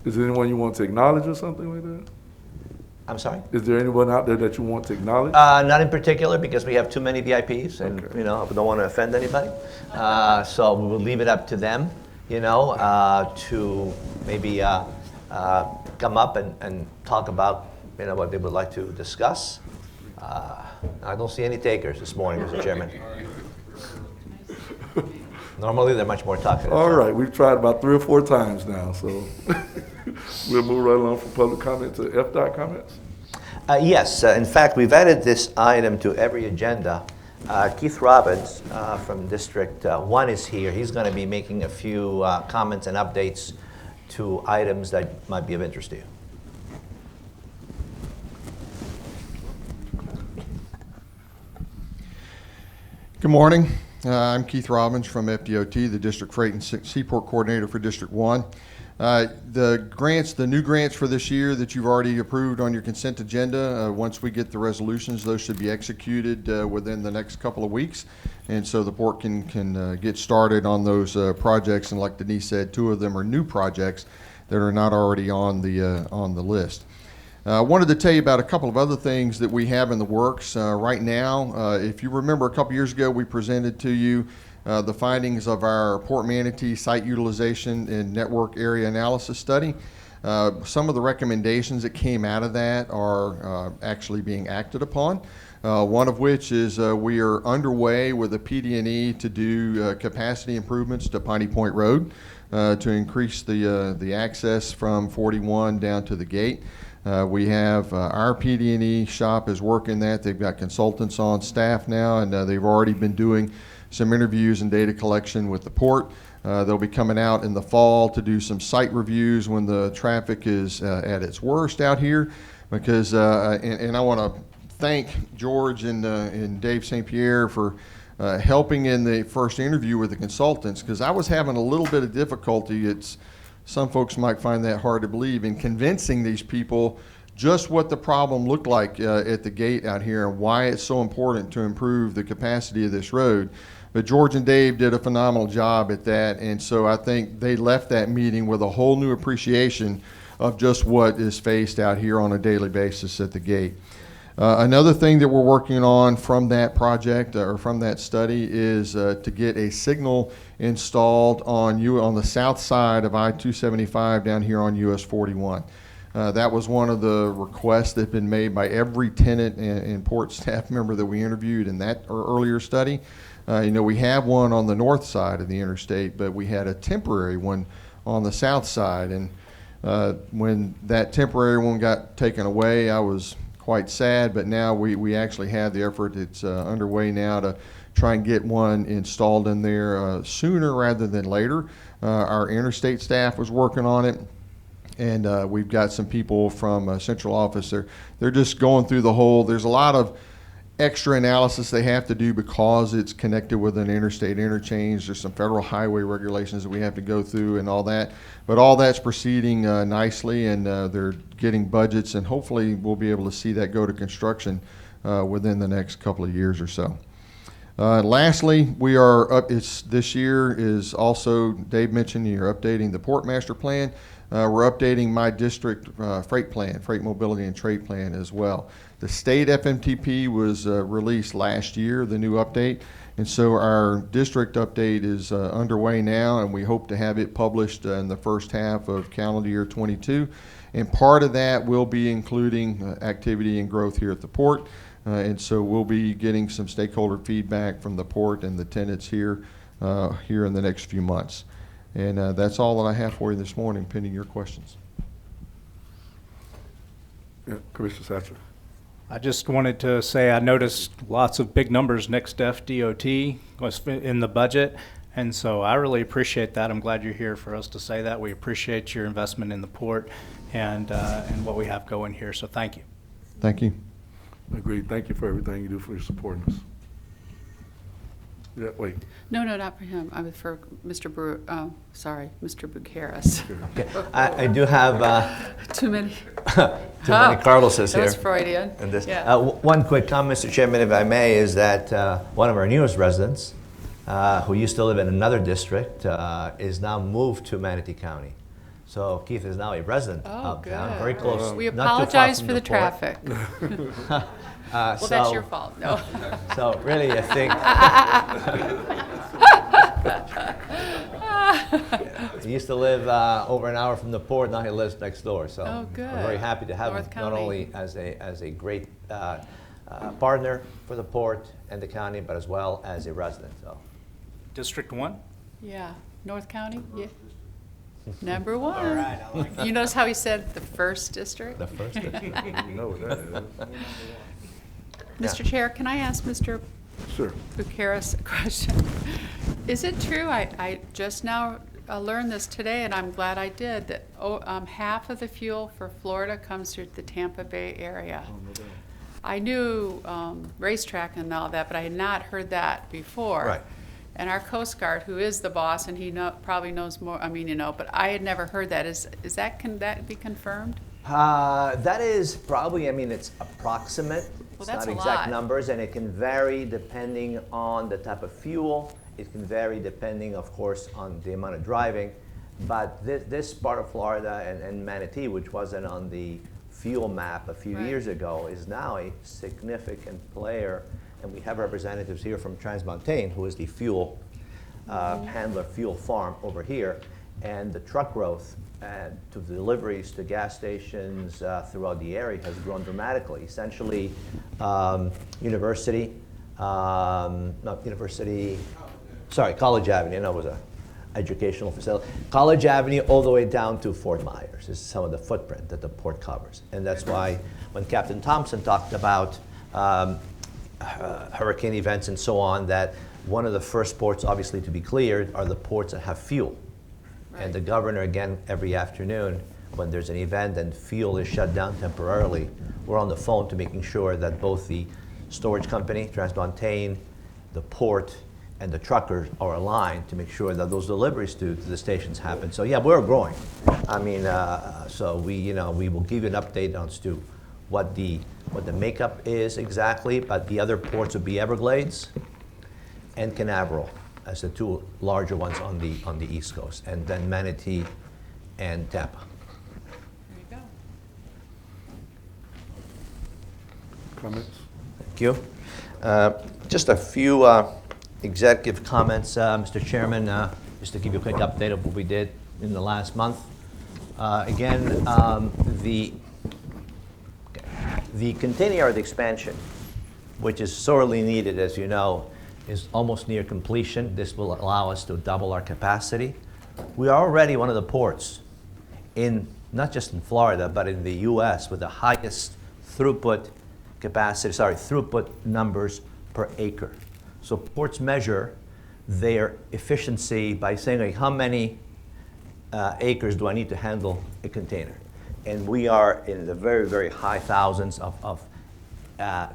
Is there anyone you want to acknowledge or something like that? I'm sorry? Is there anyone out there that you want to acknowledge? Not in particular, because we have too many VIPs, and Okay. I don't want to offend anybody. So we will leave it up to them, to maybe come up and talk about what they would like to discuss. I don't see any takers this morning, Mr. Chairman. Normally, they're much more talkative. All right, we've tried about 3 or 4 times now, so we'll move right along from public comment to FDOT comments. Yes, in fact, we've added this item to every agenda. Keith Robbins from District 1 is here. He's going to be making a few comments and updates to items that might be of interest to you. Good morning. I'm Keith Robbins from FDOT, the District Freight and Seaport Coordinator for District 1. The new grants for this year that you've already approved on your consent agenda, once we get the resolutions, those should be executed within the next couple of weeks. And so the port can get started on those projects. And like Denise said, 2 of them are new projects that are not already on the list. I wanted to tell you about a couple of other things that we have in the works right now. If you remember, a couple years ago we presented to you the findings of our Port Manatee site utilization and network area analysis study. Some of the recommendations that came out of that are actually being acted upon. One of which is we are underway with a PD&E to do capacity improvements to Piney Point Road to increase the access from 41 down to the gate. We have our PD&E shop is working that. They've got consultants on staff now, and they've already been doing some interviews and data collection with the port. They'll be coming out in the fall to do some site reviews when the traffic is at its worst out here. Because, and I want to thank George and Dave St. Pierre for helping in the first interview with the consultants, because I was having a little bit of difficulty. Some folks might find that hard to believe in convincing these people just what the problem looked like at the gate out here and why it's so important to improve the capacity of this road. But George and Dave did a phenomenal job at that, and so I think they left that meeting with a whole new appreciation of just what is faced out here on a daily basis at the gate. Another thing that we're working on from that project or from that study is to get a signal installed on the south side of I-275 down here on US 41. That was one of the requests that had been made by every tenant and port staff member that we interviewed in that earlier study. We have one on the north side of the interstate, but we had a temporary one on the south side. And when that temporary one got taken away, I was quite sad, but now we actually have the effort. It's underway now to try and get one installed in there sooner rather than later. Our interstate staff was working on it, and we've got some people from central office. They're just going through there's a lot of extra analysis they have to do because it's connected with an interstate interchange. There's some federal highway regulations that we have to go through and all that. But all that's proceeding nicely, and they're getting budgets, and hopefully we'll be able to see that go to construction within the next couple of years or so. Lastly, we are up. This year is also, Dave mentioned, you're updating the Port Master Plan. We're updating my district freight plan, freight mobility and trade plan as well. The state FMTP was released last year, the new update, and so our district update is underway now, and we hope to have it published in the first half of calendar year 22. And part of that will be including activity and growth here at the port, and so we'll be getting some stakeholder feedback from the port and the tenants here in the next few months. And that's all that I have for you this morning, pending your questions. Yeah, Commissioner Satcher. I just wanted to say I noticed lots of big numbers next to FDOT was in the budget, and so I really appreciate that. I'm glad you're here for us to say that. We appreciate your investment in the port and what we have going here, so thank you. Thank you. Agreed. Thank you for everything you do for supporting us. Yeah, wait. No, not for him. I was for Mr. Mr. Bucharest. Okay. I do have Too many. too many Carloses here. That was Freudian. And this. Yeah. One quick comment, Mr. Chairman, if I may, is that one of our newest residents, who used to live in another district, is now moved to Manatee County. So Keith is now a resident of town, very close. We not too far apologize from for the port. traffic. Well, that's your fault. No. So really, I think he used to live over an hour from the port. Now he lives next door. So Oh, good. we're very happy to have North him not County. only as a great partner for the port and the county, but as well as a resident. So District 1? Yeah. North County? Yeah. Number one. All right, I like that. You notice how he said the first district? The first district. You know what that is. Mr. Chair, can I ask Mr. Sure. Bukaris a question? Is it true, I just now learned this today, and I'm glad I did, that half of the fuel for Florida comes through the Tampa Bay area? I knew racetrack and all that, but I had not heard that before. Right. And our Coast Guard, who is the boss, and he probably knows more, but I had never heard that. Can that be confirmed? That is probably, it's approximate. Well, It's that's not a exact lot. numbers, and it can vary depending on the type of fuel. It can vary depending, of course, on the amount of driving. But this part of Florida and Manatee, which wasn't on the fuel map a few Right. years ago, is now a significant player. And we have representatives here from Transmontane, who is the fuel handler, fuel farm over here. And the truck growth to deliveries to gas stations throughout the area has grown dramatically. Essentially, College Avenue, I know it was a educational facility. College Avenue all the way down to Fort Myers is some of the footprint that the port covers. And that's why when Captain Thompson talked about hurricane events and so on, that one of the first ports obviously to be cleared are the ports that have fuel. And the governor, again, every afternoon, when there's an event and fuel is shut down temporarily, we're on the phone to making sure that both the storage company, Transmontane, the port, and the truckers are aligned to make sure that those deliveries to the stations happen. So yeah, we're growing. So we will give you an update as to what the makeup is exactly, but the other ports would be Everglades and Canaveral as the two larger ones on the East Coast, and then Manatee and Tampa. There you go. Comments? Thank you. Just a few executive comments, Mr. Chairman, just to give you a quick update of what we did in the last month. Again, the container yard expansion, which is sorely needed, as you know, is almost near completion. This will allow us to double our capacity. We are already one of the ports not just in Florida, but in the US with the highest throughput numbers per acre. So ports measure their efficiency by saying, like, how many acres do I need to handle a container? And we are in the very, very high thousands of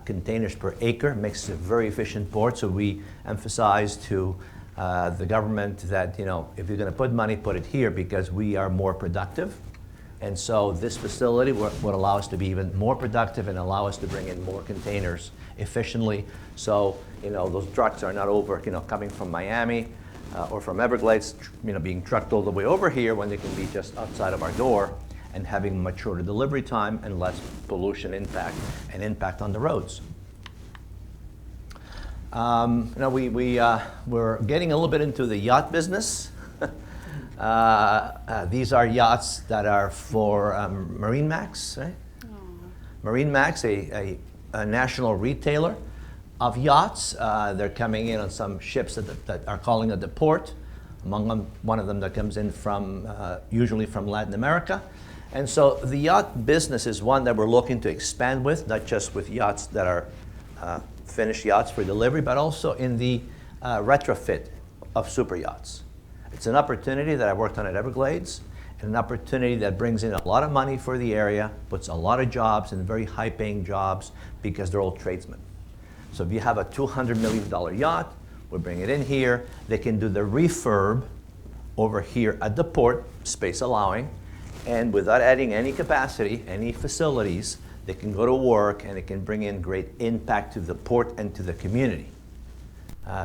containers per acre. Makes it a very efficient port. So we emphasize to the government that, if you're going to put money, put it here, because we are more productive. And so this facility would allow us to be even more productive and allow us to bring in more containers efficiently. So, those trucks are not coming from Miami or from Everglades, being trucked all the way over here when they can be just outside of our door and having much shorter delivery time and less pollution impact and impact on the roads. We're getting a little bit into the yacht business. These are yachts that are for MarineMax, right? MarineMax, a national retailer of yachts. They're coming in on some ships that are calling at the port. Among them, one of them that comes in from usually from Latin America. And so the yacht business is one that we're looking to expand with, not just with yachts that are finished yachts for delivery, but also in the retrofit of super yachts. It's an opportunity that I worked on at Everglades, and an opportunity that brings in a lot of money for the area, puts a lot of jobs and very high-paying jobs because they're all tradesmen. So if you have a $200 million yacht, we'll bring it in here. They can do the refurb over here at the port, space allowing, and without adding any capacity, any facilities, they can go to work and it can bring in great impact to the port and to the community.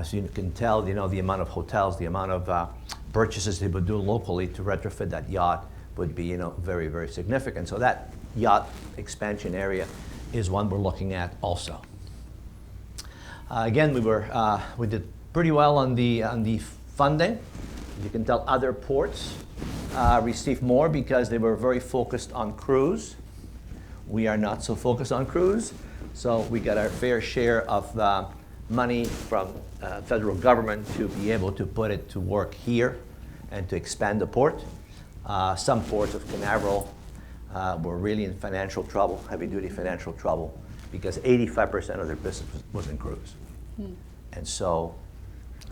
So you can tell, the amount of hotels, the amount of purchases they would do locally to retrofit that yacht would be, very, very significant. So that yacht expansion area is one we're looking at also. Again, we did pretty well on the funding. You can tell other ports received more because they were very focused on cruise. We are not so focused on cruise, so we got our fair share of money from federal government to be able to put it to work here and to expand the port. Some ports of Canaveral were really in financial trouble, heavy-duty financial trouble, because 85% of their business was in cruise. And so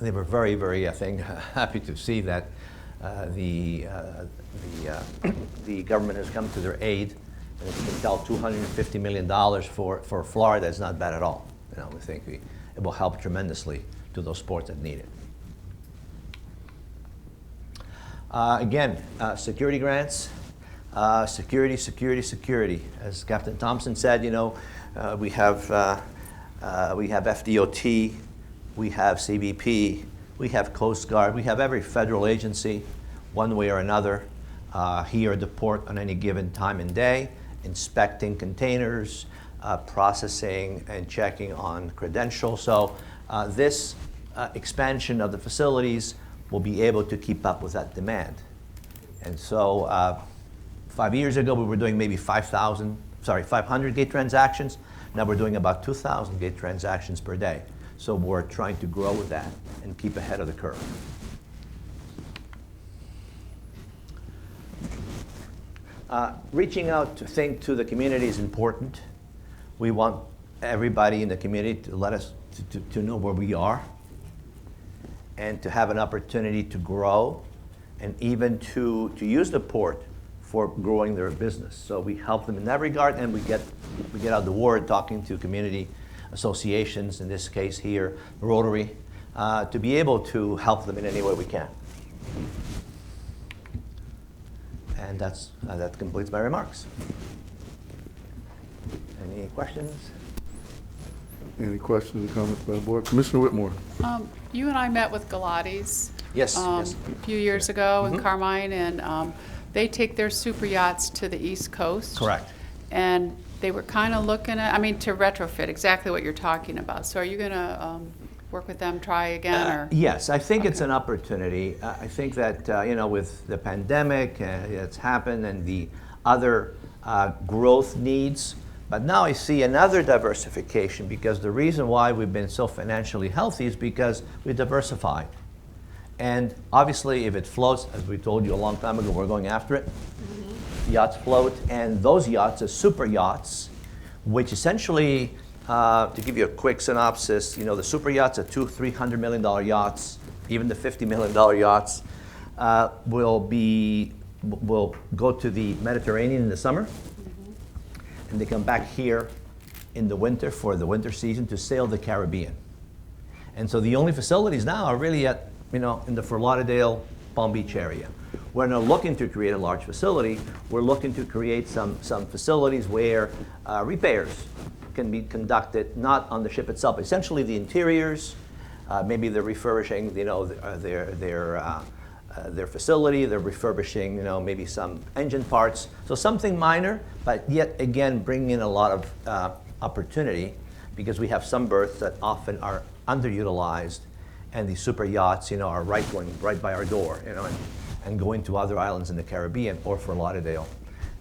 they were very, very, I think, happy to see that the government has come to their aid. And as you can tell, $250 million for Florida is not bad at all. You know, we think it will help tremendously to those ports that need it. Again, security grants, security. As Captain Thompson said, you know, we have FDOT, we have CBP, we have Coast Guard, we have every federal agency, one way or another, here at the port on any given time and day, inspecting containers, processing and checking on credentials. So this expansion of the facilities will be able to keep up with that demand. And so 5 years ago, we were doing maybe 500 gate transactions. Now we're doing about 2,000 gate transactions per day. So we're trying to grow with that and keep ahead of the curve. Reaching out to the community is important. We want everybody in the community to let us to know where we are and to have an opportunity to grow and even to use the port for growing their business. So we help them in that regard, and we get out the word talking to community associations, in this case here, Rotary, to be able to help them in any way we can. And that completes my remarks. Any questions? Any questions or comments by the board? Commissioner Whitmore. You and I met with Galati's. Yes, A yes. few years ago in Carmine, and they take their super yachts to the East Coast. Correct. And they were kind of looking at, to retrofit, exactly what you're talking about. So are you going to work with them, try again? Or? Yes, I think it's an opportunity. I think that, with the pandemic that's happened and the other growth needs, but now I see another diversification, because the reason why we've been so financially healthy is because we diversified. And obviously, if it floats, as we told you a long time ago, we're going after it. Yachts float, and those yachts are super yachts, which essentially, to give you a quick synopsis, the super yachts are $200-300 million yachts. Even the $50 million yachts will go to the Mediterranean in the summer, and they come back here in the winter for the winter season to sail the Caribbean. And so the only facilities now are really at in the Fort Lauderdale, Palm Beach area. We're not looking to create a large facility. We're looking to create some facilities where repairs can be conducted, not on the ship itself. Essentially, the interiors, maybe they're refurbishing, their facility. They're refurbishing, maybe some engine parts. So something minor, but yet again bringing in a lot of opportunity, because we have some berths that often are underutilized. And the super yachts, are going right by our door, and going to other islands in the Caribbean or Fort Lauderdale.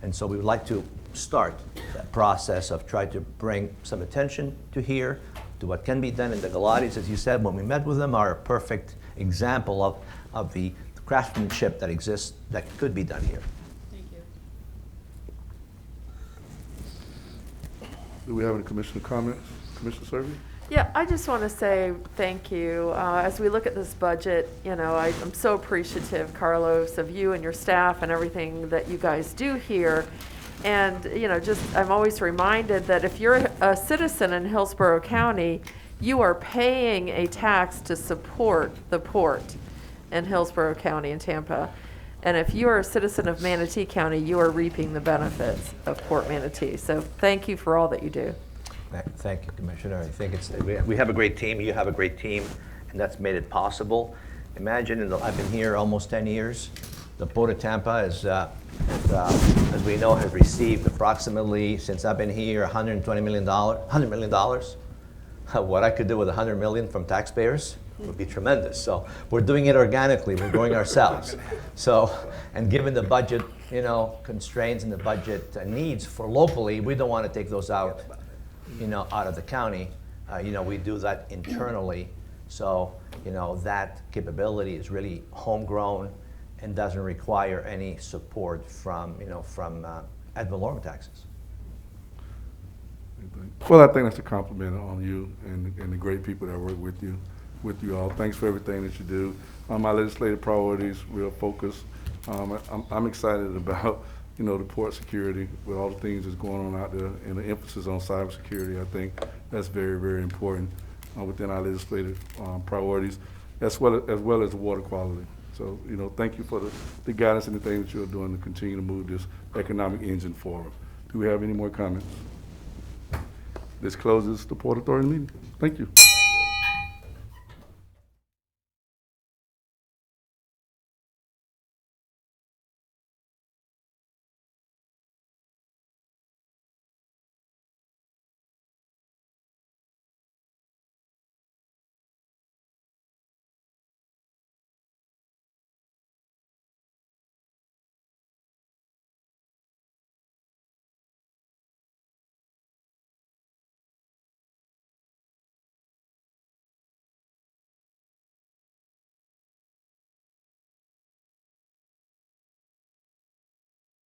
And so we would like to start that process of trying to bring some attention to here, to what can be done. And the Galatis, as you said, when we met with them, are a perfect example of the craftsmanship that exists that could be done here. Thank you. Do we have any commissioner comments? Commissioner Serby? Yeah, I just want to say thank you. As we look at this budget, I'm so appreciative, Carlos, of you and your staff and everything that you guys do here. And, I'm always reminded that if you're a citizen in Hillsborough County, you are paying a tax to support the port in Hillsborough County in Tampa. And if you are a citizen of Manatee County, you are reaping the benefits of Port Manatee. So thank you for all that you do. Thank you, Commissioner. I think we have a great team. You have a great team, and that's made it possible. Imagine, I've been here almost 10 years. The Port of Tampa, as we know, has received approximately, since I've been here, $100 million. What I could do with $100 million from taxpayers would be tremendous. So we're doing it organically. We're growing ourselves. So, and given the budget, constraints and the budget needs for locally, we don't want to take those out. Out of the county, we do that internally. So, that capability is really homegrown, and doesn't require any support from, from ad valorem taxes. Well, I think that's a compliment on you and the great people that work with you all. Thanks for everything that you do. My legislative priorities, real focus. I'm excited about, the port security with all the things that's going on out there and the emphasis on cybersecurity. I think that's very, very important within our legislative priorities, as well as water quality. So, thank you for the guidance and the things that you're doing to continue to move this economic engine forward. Do we have any more comments? This closes the Port Authority meeting. Thank you.